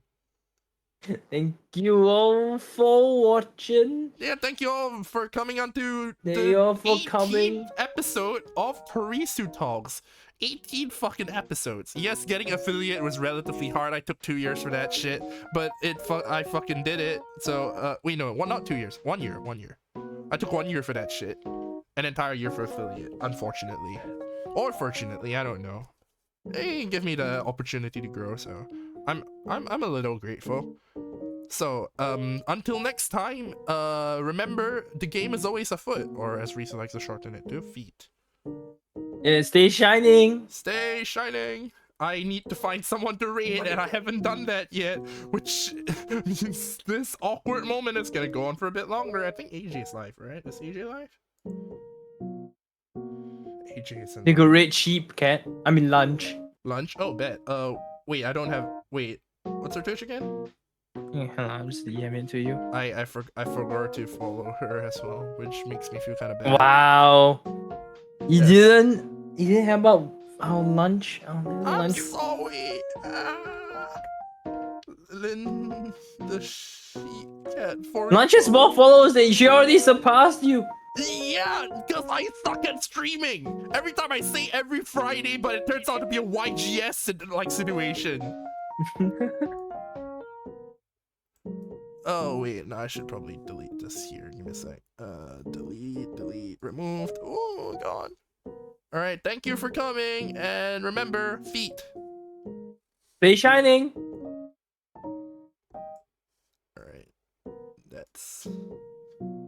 Thank you all for watching. Yeah, thank you all for coming on to Thank the you all for 18th coming. episode of TorisuTalks. 18 fucking episodes. Yes, getting affiliate was relatively hard. I took 2 years for that shit, but I fucking did it. So wait, no, not 2 years. 1 year. I took 1 year for that shit. An entire year for affiliate, unfortunately, or fortunately, I don't know. They give me the opportunity to grow, so I'm a little grateful. So until next time, remember the game is always afoot, or as Risa likes to shorten it to, feet. Yeah, stay shining. Stay shining. I need to find someone to raid, and I haven't done that yet, which means this awkward moment is gonna go on for a bit longer. I think AJ's live, right? Is AJ live? AJ is in You could raid sheep, cat. I mean lunch. lunch. Oh, bet. Wait, I don't have. Wait, what's her Twitch again? Yeah, hold on, I'm just DMing to you. I forgot to follow her as well, which makes me feel kind of bad. Wow. You Yes. didn't have about our lunch. Our little I'm lunch. sorry. Lynn, the sheep cat for Lunch has more followers than she already surpassed you. Yeah, because I suck at streaming. Every time I say every Friday, but it turns out to be a YGS like situation. Oh wait, no, I should probably delete this here. Give me a sec. Delete, removed. Oh god. All right, thank you for coming, and remember, feet. Stay shining. All right, that's